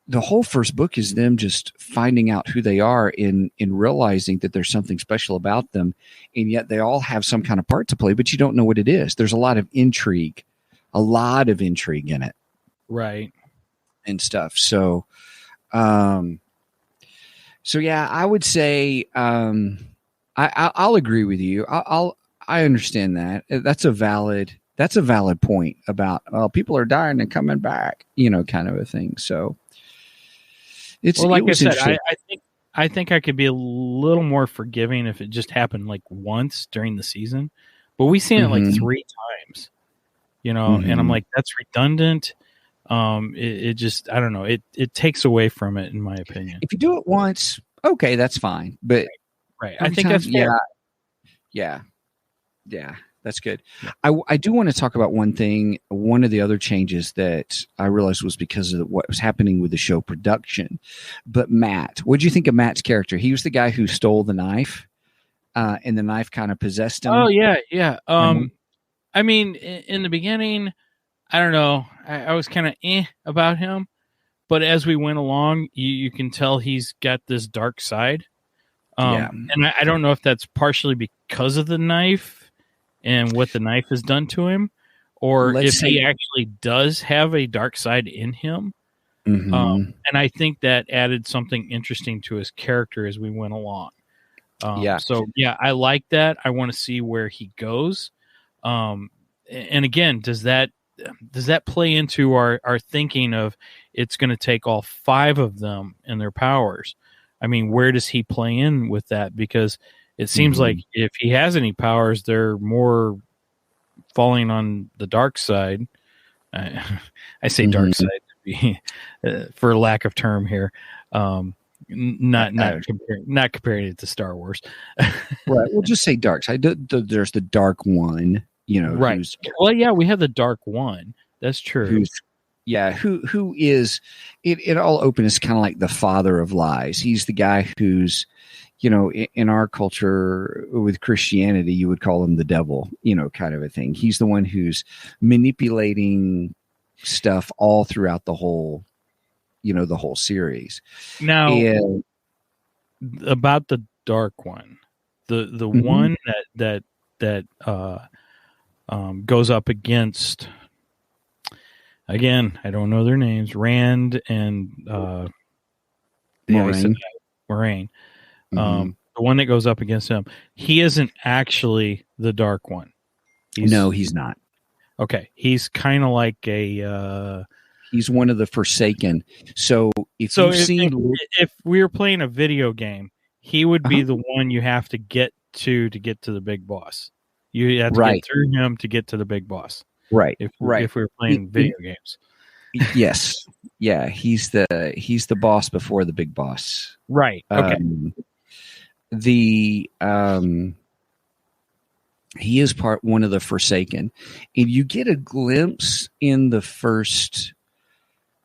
the whole first book is them just finding out who they are in realizing that there's something special about them. And yet they all have some kind of part to play, but you don't know what it is. There's a lot of intrigue in it. Right. And stuff. So yeah, I would say, I'll agree with you. I understand that. That's a valid point about, people are dying and coming back, kind of a thing. So like I said, I think I could be a little more forgiving if it just happened like once during the season, but we've seen it like 3 times, and I'm like, that's redundant. It just, I don't know. It takes away from it, in my opinion. If you do it once, okay, that's fine. But right. I think that's fair. Yeah. That's good. I do want to talk about one thing. One of the other changes that I realized was because of what was happening with the show production. But Matt, what did you think of Matt's character? He was the guy who stole the knife, and the knife kind of possessed him. Oh, yeah. I mean, in the beginning, I don't know. I was kind of about him. But as we went along, you can tell he's got this dark side. And I don't know if that's partially because of the knife and what the knife has done to him, or if he actually does have a dark side in him. And I think that added something interesting to his character as we went along. So yeah, I like that. I want to see where he goes. And again, does that play into our thinking of it's going to take all 5 of them and their powers? I mean, where does he play in with that? Because it seems like if he has any powers, they're more falling on the dark side. I say dark side to be, for lack of term here. Not comparing it to Star Wars. Right. We'll just say dark side. There's the dark one, right. Well, yeah, we have the dark one. That's true. Who is in all openness kind of like the father of lies. He's the guy who's, in our culture with Christianity, you would call him the devil, kind of a thing. He's the one who's manipulating stuff all throughout the whole series. Now, about the dark one, the one that goes up against, again, I don't know their names, Rand and Moraine. The one that goes up against him, he isn't actually the dark one. No, he's not. Okay, he's kind of like a. He's one of the Forsaken. So if we were playing a video game, he would be the one you have to get to get to the big boss. You have to get through him to get to the big boss. Right. If we were playing video games. Yes. Yeah. He's the boss before the big boss. Right. Okay. He is one of the Forsaken, and you get a glimpse in the first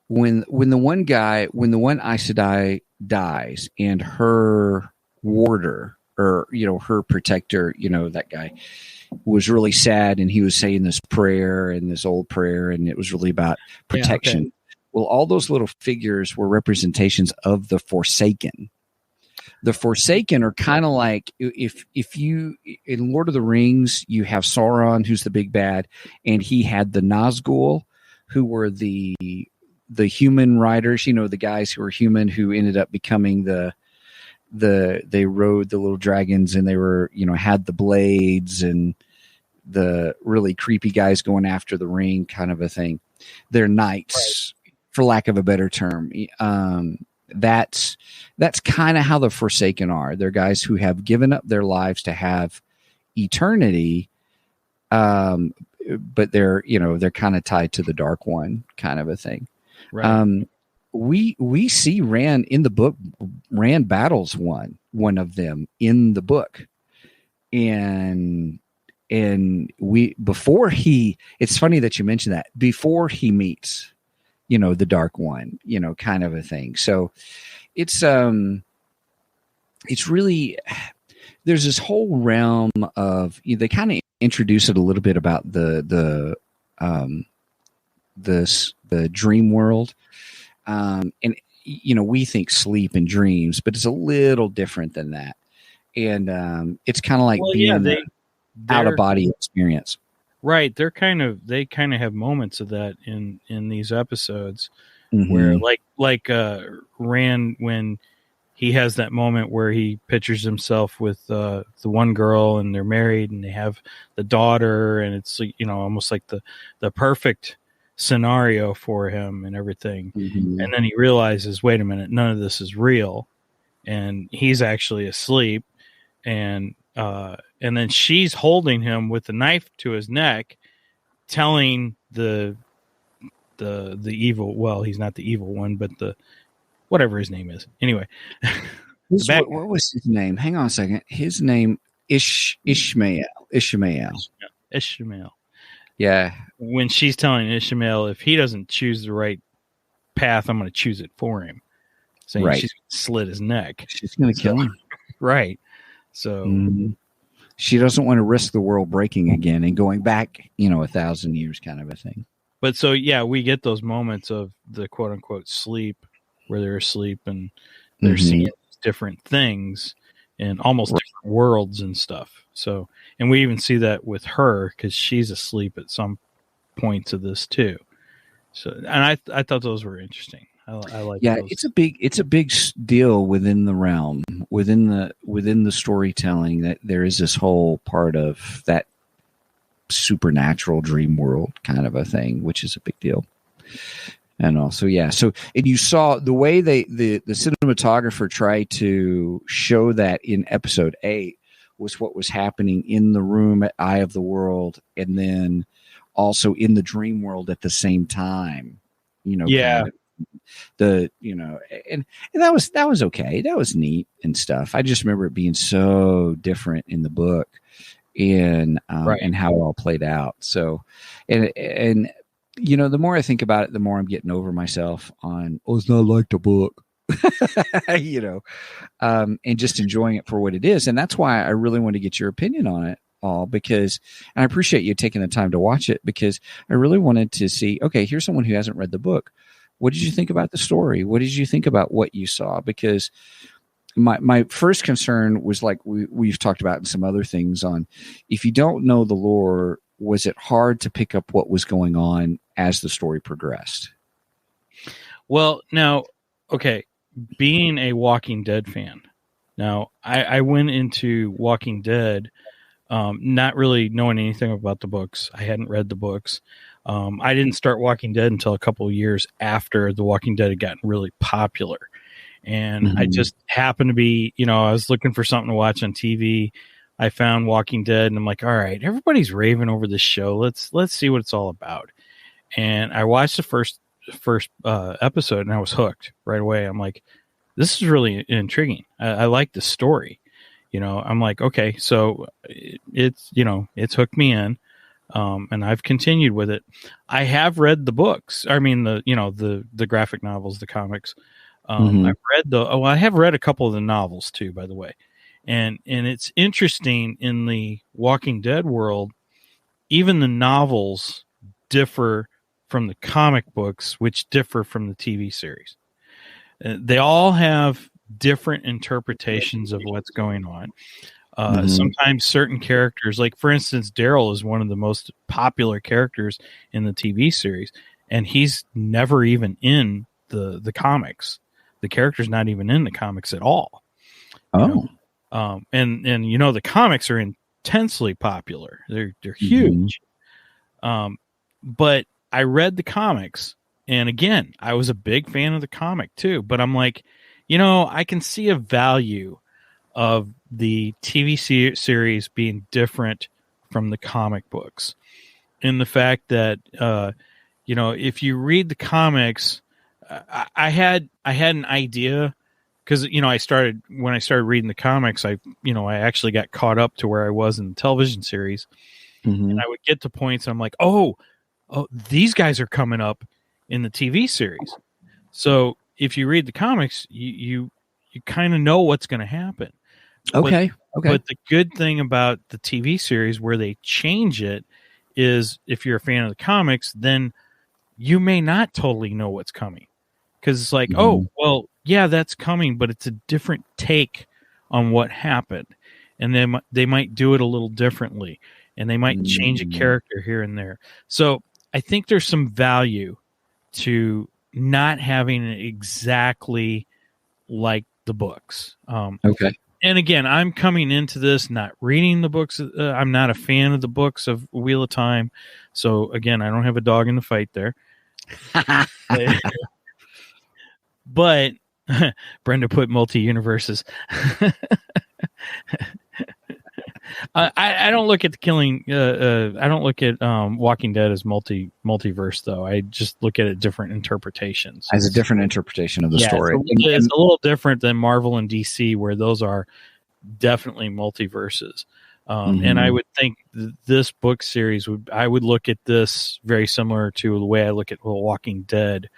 when the one Aes Sedai dies and her warder, or her protector, that guy was really sad, and he was saying this prayer and this old prayer, and it was really about protection. Yeah, okay. Well, all those little figures were representations of the Forsaken. The Forsaken are kind of like if you in Lord of the Rings, you have Sauron, who's the big bad, and he had the Nazgul, who were the human riders, the guys who were human who ended up becoming they rode the little dragons, and they were, had the blades and the really creepy guys going after the ring kind of a thing. They're knights, for lack of a better term. That's kind of how the Forsaken are. They're guys who have given up their lives to have eternity, but they're they're kind of tied to the Dark One, kind of a thing. Right. We see Rand in the book. Rand battles one of them in the book, and before he. It's funny that you mentioned that, before he meets, the Dark One, kind of a thing. So it's really, there's this whole realm of, they kind of introduce it a little bit about the dream world. And we think sleep and dreams, but it's a little different than that. And it's kind of like being out of body experience. Right. They kind of have moments of that in these episodes, Mm-hmm. where like Rand, when he has that moment where he pictures himself with the one girl, and they're married and they have the daughter, and it's almost like the perfect scenario for him and everything. Mm-hmm. And then he realizes, wait a minute, none of this is real, and he's actually asleep. And then she's holding him with the knife to his neck, telling the evil, well, he's not the evil one, but the whatever his name is. Anyway, what was his name? Hang on a second. His name Ishmael. Yeah. When she's telling Ishmael, if he doesn't choose the right path, I'm going to choose it for him. Saying right. She's going to slit his neck. She's going to kill him. Right. So she doesn't want to risk the world breaking again and going back, 1,000 years, kind of a thing. But so, yeah, we get those moments of the quote unquote sleep, where they're asleep and they're seeing different things and almost different worlds and stuff. So, and we even see that with her, because she's asleep at some points of this too. So, and I thought those were interesting. I like. Yeah, those. it's a big deal within the realm, within the storytelling, that there is this whole part of that supernatural dream world kind of a thing, which is a big deal. And also, yeah. So, and you saw the way the cinematographer tried to show that in episode 8 was what was happening in the room at Eye of the World, and then also in the dream world at the same time. Yeah. Kind of and that was okay. That was neat and stuff. I just remember it being so different in the book, and how it all played out. So, and the more I think about it, the more I'm getting over myself on, it's not like the book, and just enjoying it for what it is. And that's why I really want to get your opinion on it all, because, and I appreciate you taking the time to watch it, because I really wanted to see, okay, here's someone who hasn't read the book. What did you think about the story? What did you think about what you saw? Because my first concern was, like we've talked about in some other things, on if you don't know the lore, was it hard to pick up what was going on as the story progressed? Well, now, okay, being a Walking Dead fan, now I went into Walking Dead not really knowing anything about the books. I hadn't read the books. I didn't start Walking Dead until a couple of years after The Walking Dead had gotten really popular. And I just happened to be, I was looking for something to watch on TV. I found Walking Dead, and I'm like, all right, everybody's raving over this show. Let's see what it's all about. And I watched the first episode, and I was hooked right away. I'm like, this is really intriguing. I like the story. I'm like, okay, so it's hooked me in. And I've continued with it. I have read the books. I mean, the graphic novels, the comics. I've read I have read a couple of the novels too, by the way. And it's interesting in the Walking Dead world, even the novels differ from the comic books, which differ from the TV series. They all have different interpretations of what's going on. Sometimes certain characters, like for instance, Daryl is one of the most popular characters in the TV series, and he's never even in the comics. The character's not even in the comics at all. And the comics are intensely popular. They're huge. But I read the comics, and again, I was a big fan of the comic too. But I'm like, I can see a value of the TV series being different from the comic books. in the fact that if you read the comics, I had an idea because when I started reading the comics, I actually got caught up to where I was in the television series, Mm-hmm. and I would get to points and I'm like, oh, these guys are coming up in the TV series. So if you read the comics, you kind of know what's going to happen. Okay. But the good thing about the TV series where they change it is if you're a fan of the comics, then you may not totally know what's coming. Because it's like, oh, well, yeah, that's coming, but it's a different take on what happened. And then they might do it a little differently. And they might change a character here and there. So I think there's some value to not having it exactly like the books. Okay. And again, I'm coming into this not reading the books. I'm not a fan of the books of Wheel of Time. So again, I don't have a dog in the fight there. But Brenda put multi-universes. I don't look at the killing. I don't look at Walking Dead as multiverse, though. I just look at it different interpretations. As a different interpretation of the story. It's a little different than Marvel and DC, where those are definitely multiverses. And I would think this book series I would look at this very similar to the way I look at Walking Dead.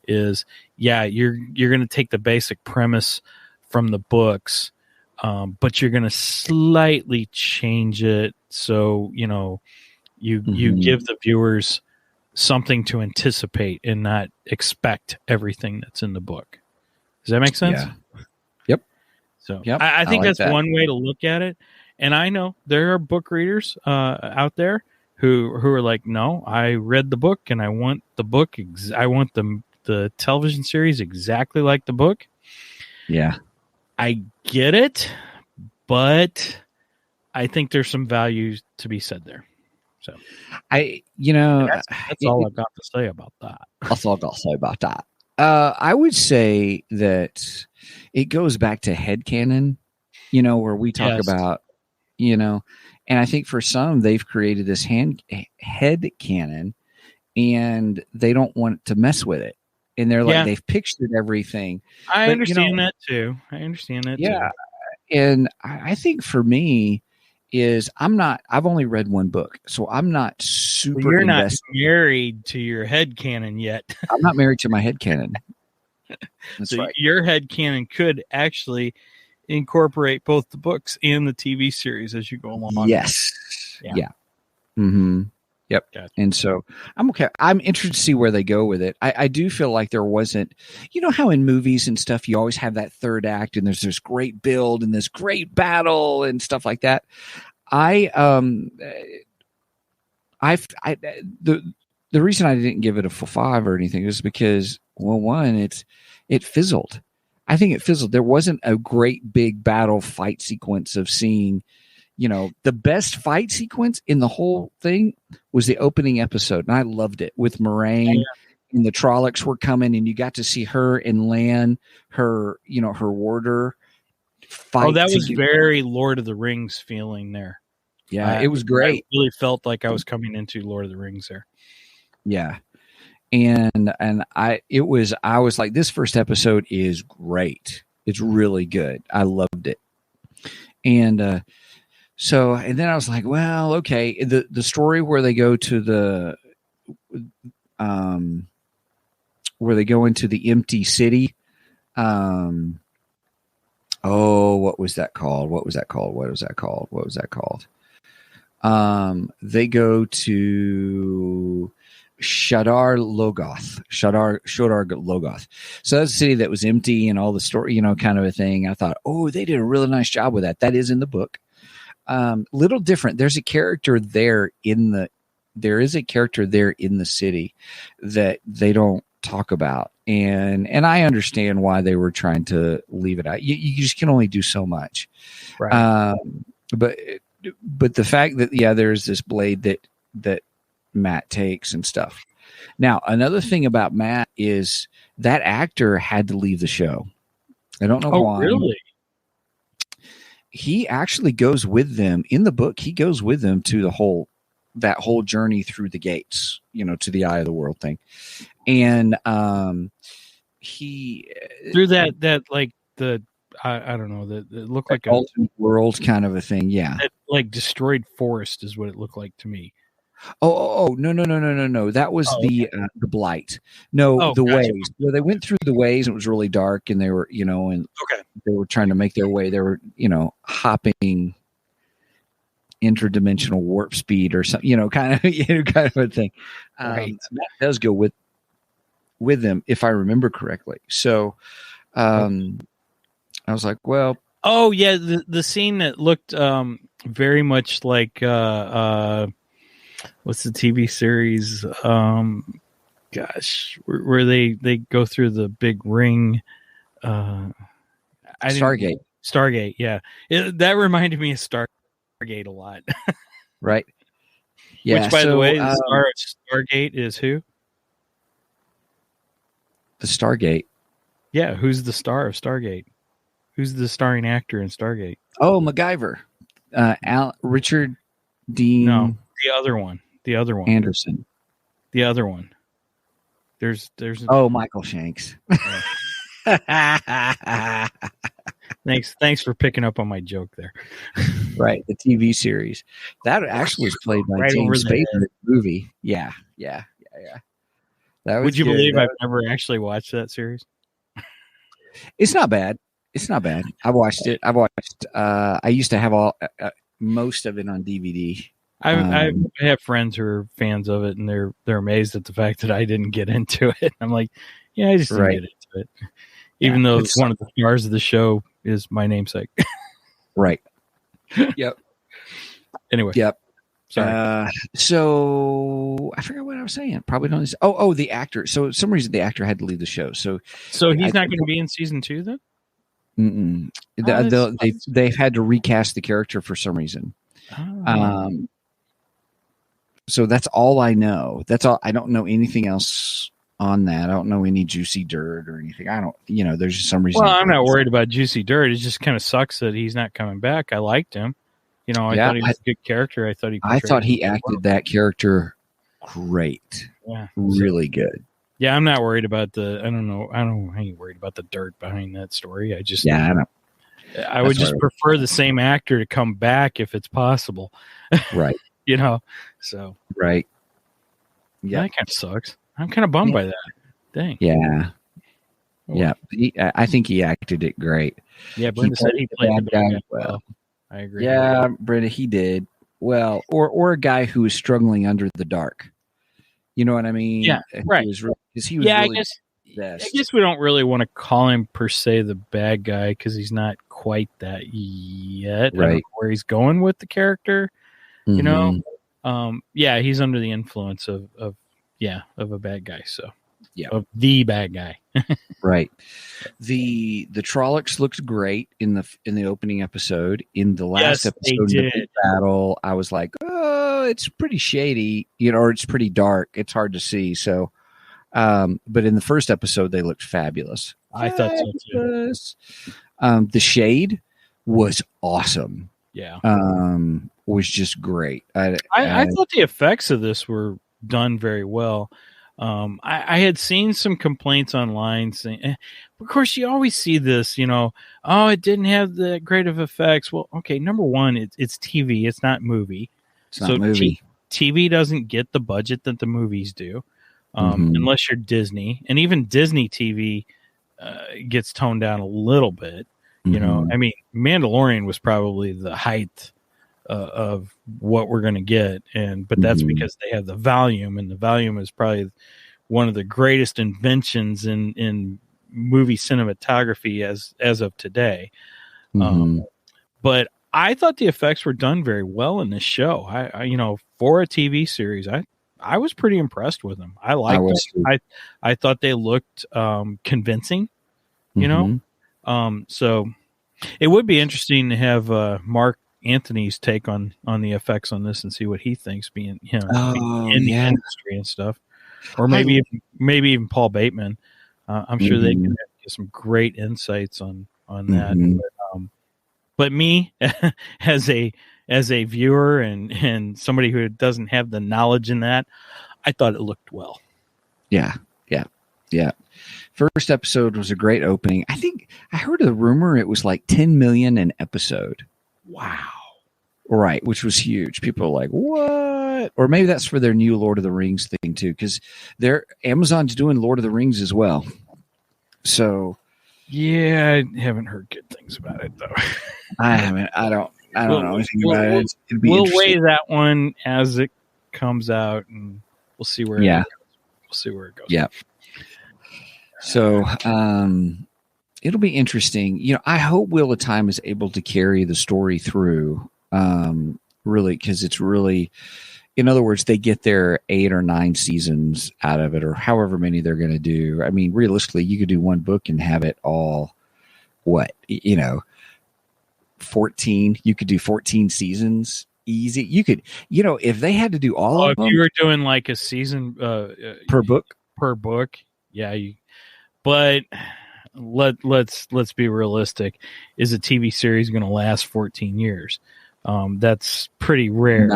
Is you're going to take the basic premise from the books. But you're going to slightly change it so you give the viewers something to anticipate and not expect everything that's in the book. Does that make sense? Yeah. Yep. So I think like that's that. one way to look at it. And I know there are book readers out there who are like, no, I read the book and I want the book. I want the television series exactly like the book. Yeah. I get it, but I think there's some value to be said there. So that's all I've got to say about that. That's all I've got to say about that. I would say that it goes back to headcanon, where we talk about, and I think for some they've created this headcanon and they don't want to mess with it. And they're like, they've pictured everything. I understand that too. Yeah. And I think for me is I've only read one book, so I'm not super You're invested. not married to your headcanon yet. I'm not married to my headcanon. That's so right. Your headcanon could actually incorporate both the books and the TV series as you go along. Yes. Yeah. Mm-hmm. Yep. Gotcha. And so I'm okay. I'm interested to see where they go with it. I do feel like there wasn't, how in movies and stuff, you always have that third act and there's this great build and this great battle and stuff like that. The reason I didn't give it a full 5 or anything is because, well, one, it fizzled. I think it fizzled. There wasn't a great big battle fight sequence of seeing, the best fight sequence in the whole thing was the opening episode. And I loved it with Moraine and the Trollocs were coming and you got to see her and Lan, her warder fight. Oh, that was very Lord of the Rings feeling there. Yeah, it was great. I really felt like I was coming into Lord of the Rings there. Yeah. And I was like, this first episode is great. It's really good. I loved it. And, so, and then I was like, well, okay. The story where they go to where they go into the empty city. What was that called? They go to Shadar Logoth. So that's a city that was empty and all the story, kind of a thing. I thought, they did a really nice job with that. That is in the book. Little different. There's a character there in the city that they don't talk about. And I understand why they were trying to leave it out. You just can only do so much. Right. But the fact that, there's this blade that Matt takes and stuff. Now, another thing about Matt is that actor had to leave the show. I don't know why. Really? He actually goes with them in the book. He goes with them to the whole that whole journey through the gates, to the eye of the world thing. And he through that like the I don't know, that it looked like a ultimate world kind of a thing. Yeah. that, like destroyed forest is what it looked like to me. Oh, no. That was the blight. No, the gotcha. ways. Well, they went through the ways and it was really dark, and they were, and Okay. they were trying to make their way. They were, hopping interdimensional warp speed or something, kind of a thing. Right. That does go with them, if I remember correctly. So, I was like, well, oh yeah, the scene that looked very much like what's the TV series? Gosh, where they go through the big ring. Stargate. Stargate, yeah, that reminded me of Stargate a lot. Right. Yeah. Which, by the way, the star of Stargate is who? The Stargate. Yeah, who's the star of Stargate? Who's the starring actor in Stargate? Oh, MacGyver. Richard Dean. No, the other one. Anderson. The other one. There's. Michael Shanks. Thanks for picking up on my joke there. Right, the TV series that actually was played by James Spader in the movie. Yeah. That was Would you good. believe I've never actually watched that series? It's not bad. I watched it. I used to have most of it on DVD. I have friends who are fans of it, and they're amazed at the fact that I didn't get into it. I'm like, yeah, I just didn't get into it, even though one of the stars of the show is my namesake. Right. Yep. Anyway. Yep. Sorry. So I forgot what I was saying. Probably don't. Oh, the actor. So for some reason the actor had to leave the show. So he's not going to be in season 2 then? They've had to recast the character for some reason. So that's all I know. That's all. I don't know anything else on that. I don't know any juicy dirt or anything. I don't. There's just some reason. Well, I'm not worried about juicy dirt. It just kind of sucks that he's not coming back. I liked him. I thought he was a good character. I thought he acted that character great. Yeah, really good. Yeah, I'm not worried about the. I ain't worried about the dirt behind that story. I just. Yeah, I don't. I would just prefer the same actor to come back if it's possible. Right. So. Right. Yeah, that kind of sucks. I'm kind of bummed by that. Dang. Yeah. Yeah. I think he acted it great. Yeah, Brenda said he played the bad guy well. I agree. Yeah, Brenda, he did well. Or a guy who was struggling under the dark. You know what I mean? Yeah, right. Because he was really I guess we don't really want to call him per se the bad guy because he's not quite that yet. Right. I don't know where he's going with the character. Mm-hmm. Yeah, he's under the influence of a bad guy. So yeah, of the bad guy. Right. The Trollocs looked great in the opening episode. In the last episode, the battle, I was like, oh, it's pretty shady, or it's pretty dark. It's hard to see. So, but in the first episode, they looked fabulous. I thought so too. The shade was awesome. Yeah. Was just great. I thought the effects of this were done very well. I had seen some complaints online saying, of course, you always see this, it didn't have that great of effects. Well, okay, number one, it's TV, it's not movie. It's not movie. TV doesn't get the budget that the movies do, unless you're Disney, and even Disney TV gets toned down a little bit. I mean, Mandalorian was probably the height of what we're going to get, but that's because they have the volume, and the volume is probably one of the greatest inventions in movie cinematography as of today. But I thought the effects were done very well in this show. I for a TV series, I was pretty impressed with them. I liked them. I thought they looked convincing. So it would be interesting to have Mark Anthony's take on the effects on this and see what he thinks, being in the industry and stuff, or maybe even Paul Bateman. I'm sure they can get some great insights on that. But me as a as a viewer and somebody who doesn't have the knowledge in that, I thought it looked well. Yeah. First episode was a great opening. I think I heard a rumor it was like 10 million an episode. Wow. Right, which was huge. People are like, what? Or maybe that's for their new Lord of the Rings thing too, because Amazon's doing Lord of the Rings as well. So yeah, I haven't heard good things about it though. I haven't. I don't know anything about it. It'd be we'll weigh that one as it comes out, and we'll see where it goes. We'll see where it goes. Yeah. So it'll be interesting. You know, I hope Wheel of Time is able to carry the story through. Really, because it's really, in other words, they get their 8 or 9 seasons out of it, or however many they're going to do. I mean, realistically, you could do one book and have it all. 14. You could do 14 seasons easy. You could, if they had to do all of them. If you were doing like a season per book, yeah. But let's be realistic. Is a TV series going to last 14 years? That's pretty rare.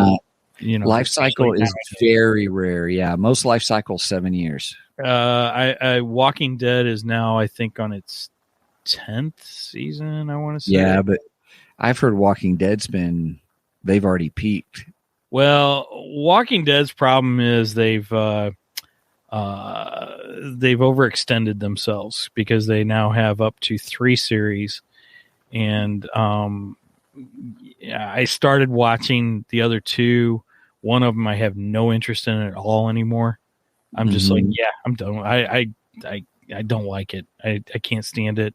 Life cycle is very rare. Yeah, most life cycles 7 years. Walking Dead is now, I think, on its 10th season. I want to say. Yeah, but I've heard Walking Dead's they've already peaked. Well, Walking Dead's problem is they've overextended themselves because they now have up to 3 series, and I started watching the other 2. One of them I have no interest in at all anymore. I'm just like, yeah, I'm done. I don't like it. I can't stand it.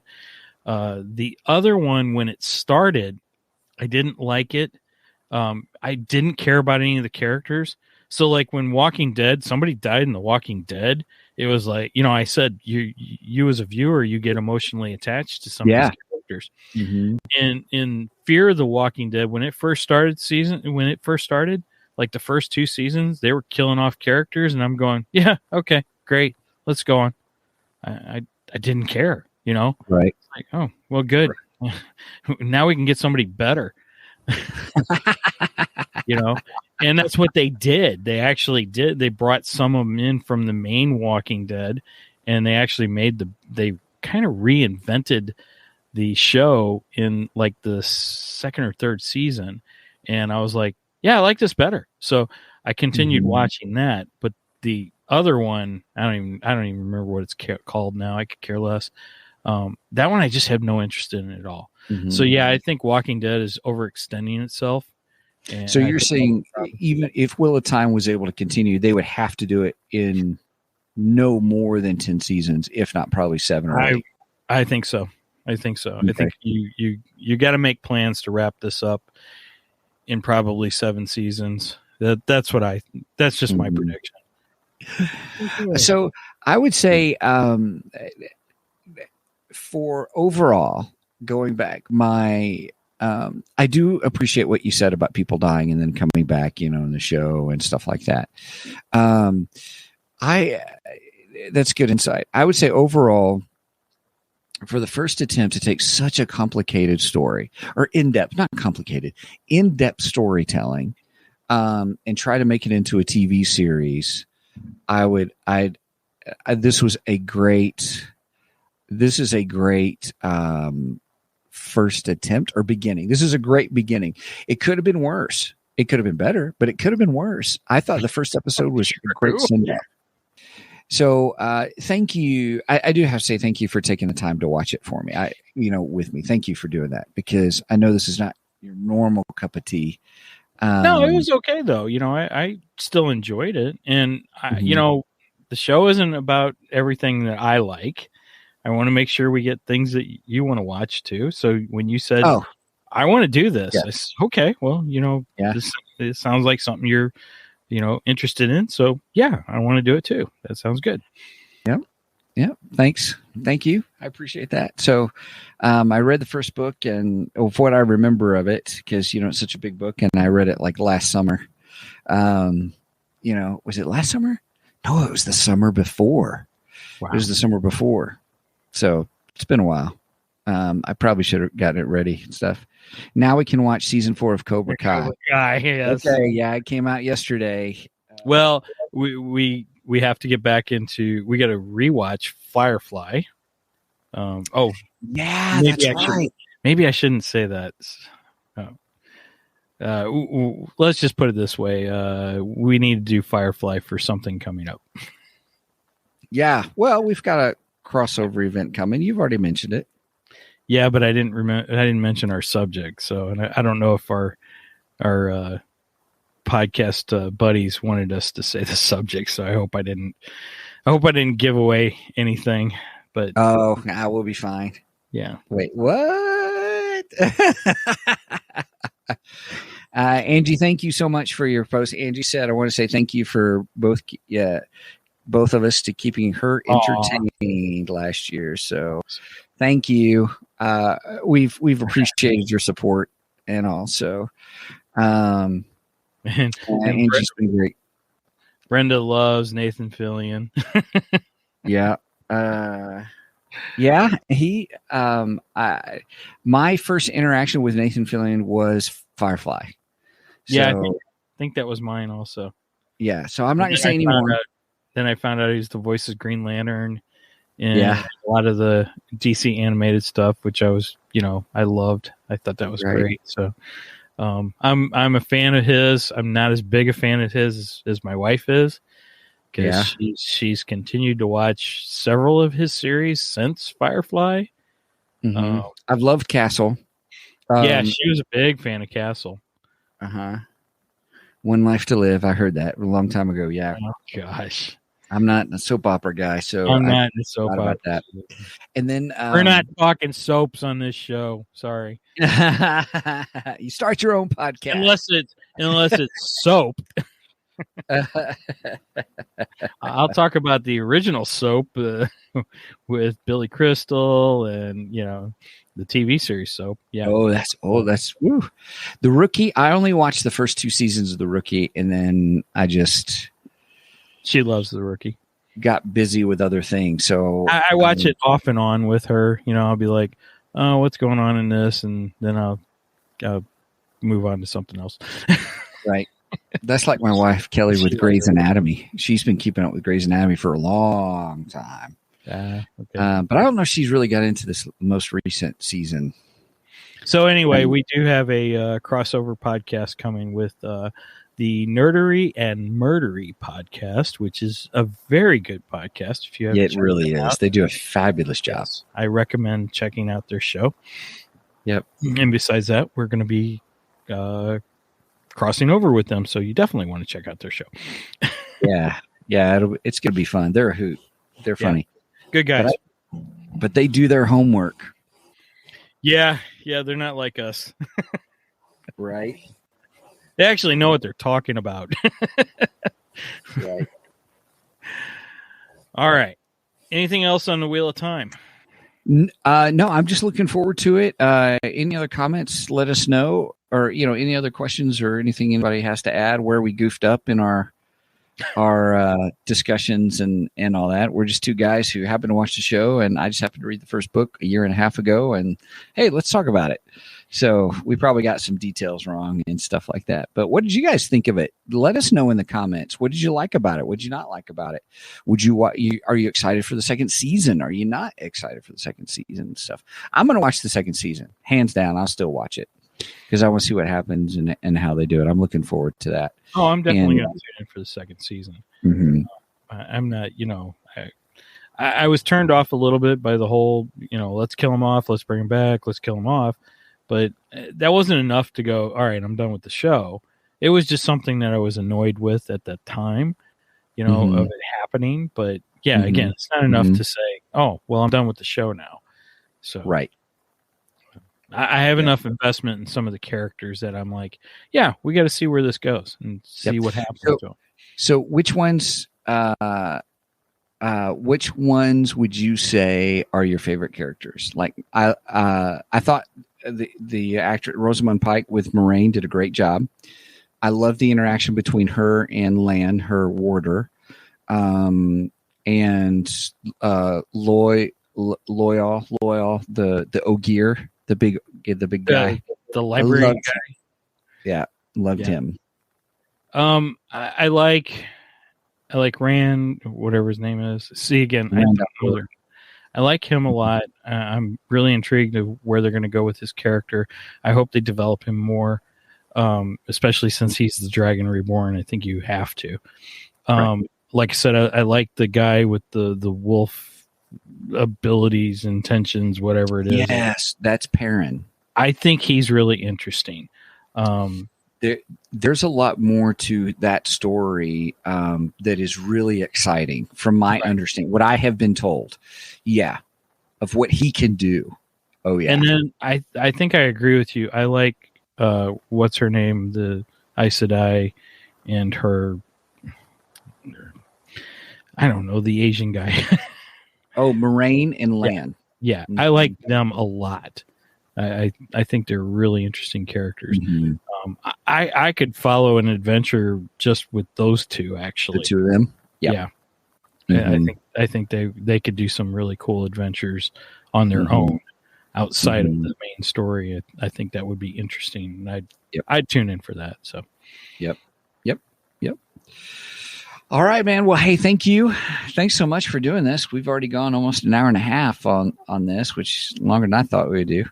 The other one, when it started, I didn't like it. I didn't care about any of the characters. So like when Walking Dead, somebody died in The Walking Dead, it was like, I said, you as a viewer, you get emotionally attached to some of these characters. Mm-hmm. And in Fear of the Walking Dead, when it first started, like the first 2 seasons, they were killing off characters, and I'm going, yeah, okay, great, let's go on. I didn't care, Right. Like, oh, well, good. Right. Now we can get somebody better. And that's what they did. They actually did. They brought some of them in from the main Walking Dead, and they actually they kind of reinvented the show in like the 2nd or 3rd season. And I was like, yeah, I like this better. So I continued watching that, but the other one, I don't even remember what it's called now. I could care less. That one I just have no interest in at all. Mm-hmm. So yeah, I think Walking Dead is overextending itself. And so you're saying even if Wheel of Time was able to continue, they would have to do it in no more than 10 seasons, if not probably 7 or 8. I think so. Okay. I think you got to make plans to wrap this up in probably 7 seasons. That's just my prediction. So I would say for overall, going back, I do appreciate what you said about people dying and then coming back, in the show and stuff like that. That's good insight. I would say overall, for the first attempt to take such a complicated story, or in-depth storytelling, and try to make it into a TV series, this is a great first attempt or beginning. This is a great beginning. It could have been worse. It could have been better, but it could have been worse. I thought the first episode was a great send-off. So thank you. I do have to say thank you for taking the time to watch it for me. With me. Thank you for doing that, because I know this is not your normal cup of tea. No, it was okay though. I still enjoyed it, and the show isn't about everything that I like. I want to make sure we get things that you want to watch too. So when you said, I want to do this, I said, okay, well, this sounds like something you're, interested in. So yeah, I want to do it too. That sounds good. Yeah. Yeah. Thanks. Thank you. I appreciate that. So, I read the first book, and of what I remember of it, because, it's such a big book, and I read it like last summer. Was it last summer? No, it was the summer before. Wow. It was the summer before. So it's been a while. I probably should have gotten it ready and stuff. Now we can watch season 4 of Cobra Kai. Cobra Kai, yes. Okay, yeah, it came out yesterday. Well, we have to get back into. We got to rewatch Firefly. Yeah, that's right. Maybe I shouldn't say that. Let's just put it this way: we need to do Firefly for something coming up. Yeah, well, we've got a crossover event coming. You've already mentioned it. Yeah, but I didn't remember. I didn't mention our subject, so and I don't know if our podcast buddies wanted us to say the subject. So I hope I didn't give away anything. But we'll be fine. Yeah. Wait, what? Angie, thank you so much for your post. Angie said, "I want to say thank you for both of us to keeping her entertained last year." So, thank you. We've appreciated your support and also, and Angie's been great. Brenda loves Nathan Fillion. Yeah. Yeah, he my first interaction with Nathan Fillion was Firefly. So, yeah, I think that was mine also. Yeah, so I'm not going to say anymore. Then I found out he's the voice of Green Lantern and a lot of the DC animated stuff, which I was, I loved. I thought that was great. So I'm a fan of his. I'm not as big a fan of his as my wife is. Because she's continued to watch several of his series since Firefly. Mm-hmm. I've loved Castle. She was a big fan of Castle. One Life to Live. I heard that a long time ago. Yeah. Oh gosh. I'm not a soap opera guy, so I'm not in a soap opera. About that. And then we're not talking soaps on this show. Sorry. You start your own podcast unless it's soap. I'll talk about the original soap with Billy Crystal and the TV series soap. Yeah. That's woo. The Rookie. I only watched the first 2 seasons of The Rookie, and then she loves The Rookie. Got busy with other things, so I watch it off and on with her. I'll be like, "Oh, what's going on in this?" and then I'll move on to something else. Right. That's like my wife, Kelly, with Grey's Anatomy. She's been keeping up with Grey's Anatomy for a long time. Okay. But I don't know if she's really got into this most recent season. So anyway, we do have a crossover podcast coming with the Nerdery and Murdery podcast, which is a very good podcast. If you have, it really is. They do a fabulous job. I recommend checking out their show. Yep. And besides that, we're going to be crossing over with them, so you definitely want to check out their show. yeah, it's gonna be fun. They're a hoot. They're funny, good guys, but they do their homework. Yeah, they're not like us. Right, they actually know what they're talking about. Right. All right, anything else on the Wheel of Time? No, I'm just looking forward to it. Any other comments, let us know, or any other questions or anything anybody has to add where we goofed up in our discussions and all that. We're just 2 guys who happen to watch the show, and I just happened to read the first book a year and a half ago, and hey, let's talk about it. So we probably got some details wrong and stuff like that. But what did you guys think of it? Let us know in the comments. What did you like about it? What did you not like about it? Are you excited for the second season? Are you not excited for the second season and stuff? I'm going to watch the second season. Hands down, I'll still watch it because I want to see what happens and how they do it. I'm looking forward to that. Oh, I'm definitely going to tune in for the second season. Mm-hmm. I'm not, I was turned off a little bit by the whole, let's kill him off, let's bring him back, let's kill him off. But that wasn't enough to go, all right, I'm done with the show. It was just something that I was annoyed with at that time, of it happening. But yeah, again, it's not enough to say, oh, well, I'm done with the show now. So right. I have enough investment in some of the characters that I'm like, yeah, we got to see where this goes and see what happens to them. So which ones would you say are your favorite characters? Like I thought the actor Rosamund Pike with Moraine did a great job. I love the interaction between her and Lan, her warder, and Loyal, the Ogier, the big guy, the librarian guy. Yeah, loved him. I like Rand, whatever his name is. See again, I like him a lot. I'm really intrigued of where they're going to go with his character. I hope they develop him more, especially since he's the Dragon Reborn. I think you have to. Like I said, I like the guy with the wolf abilities, intentions, whatever it is. Yes, that's Perrin. I think he's really interesting. There's a lot more to that story that is really exciting from my understanding, what I have been told. Yeah, of what he can do. Oh, yeah. And then I think I agree with you. I like, what's her name? The Aes Sedai and her, I don't know, the Asian guy. Moraine and Lan. Yeah, I like them a lot. I think they're really interesting characters. Mm-hmm. I could follow an adventure just with those two, actually. The two of them? Yep. Yeah. Mm-hmm. I think they could do some really cool adventures on their own outside of the main story. I think that would be interesting. And I'd tune in for that. So Yep. All right, man. Well, hey, thank you. Thanks so much for doing this. We've already gone almost an hour and a half on this, which is longer than I thought we would do.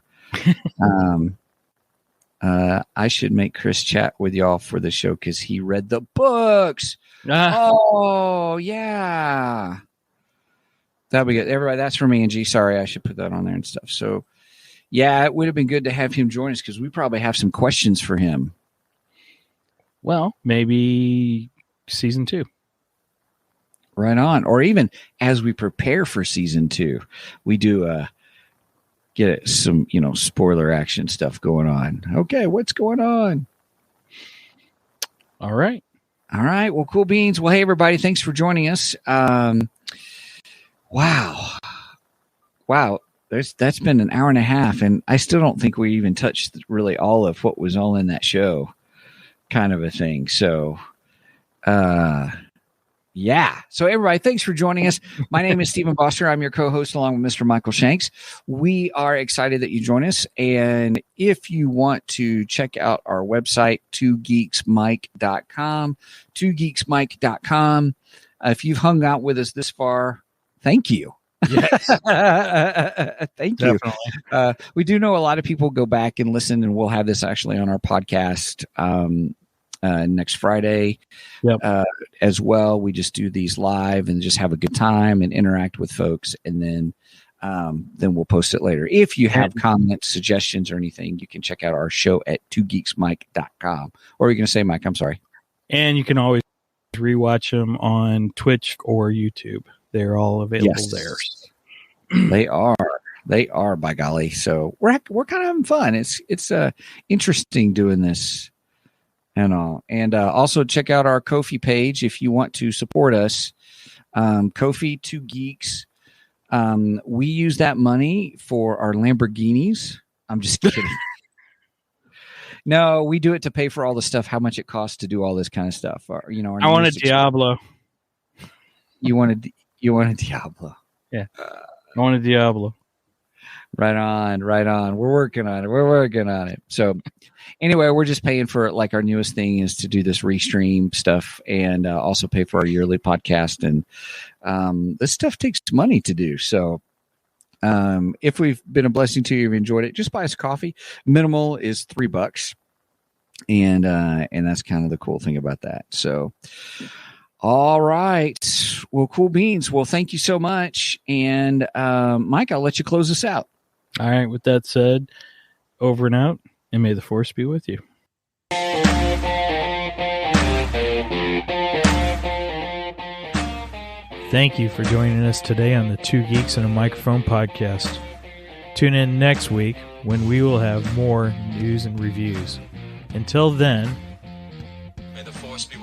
I should make Chris chat with y'all for the show because he read the books. Oh, yeah. That'll be good. Everybody, that's from Angie. Sorry, I should put that on there and stuff. So, yeah, it would have been good to have him join us because we probably have some questions for him. Well, maybe season 2. Right on. Or even as we prepare for season 2, we do get some, spoiler action stuff going on. Okay, what's going on? All right. Well, cool beans. Well, hey, everybody, thanks for joining us. Wow. That's been an hour and a half, and I still don't think we even touched really all of what was all in that show, kind of a thing. So, yeah. So everybody, thanks for joining us. My name is Stephen Boster. I'm your co-host along with Mr. Michael Shanks. We are excited that you join us. And if you want to check out our website, twogeeksmike.com, twogeeksmike.com. If you've hung out with us this far, thank you. Yes. Thank you. We do know a lot of people go back and listen, and we'll have this actually on our podcast next Friday. Yep. As well. We just do these live and just have a good time and interact with folks, and then we'll post it later. If you have comments, suggestions, or anything, you can check out our show at twogeeksmike.com. Or are you going to say, Mike? I'm sorry. And you can always rewatch them on Twitch or YouTube. They're all available there. They are, by golly. So we're kind of having fun. It's interesting doing this and all. And also check out our Ko-fi page if you want to support us. Ko-fi 2 Geeks. We use that money for our Lamborghinis. I'm just kidding. No, we do it to pay for all the stuff, how much it costs to do all this kind of stuff. I want a Diablo. You want a Diablo. Yeah. I want a Diablo. Right on. We're working on it. So anyway, we're just paying for it. Like our newest thing is to do this restream stuff and also pay for our yearly podcast. And this stuff takes money to do. So if we've been a blessing to you, you've enjoyed it, just buy us coffee. Minimal is $3. And that's kind of the cool thing about that. So, all right. Well, cool beans. Well, thank you so much. And Mike, I'll let you close us out. All right. With that said, over and out, and may the force be with you. Thank you for joining us today on the Two Geeks and a Microphone podcast. Tune in next week when we will have more news and reviews. Until then, may the force be with you.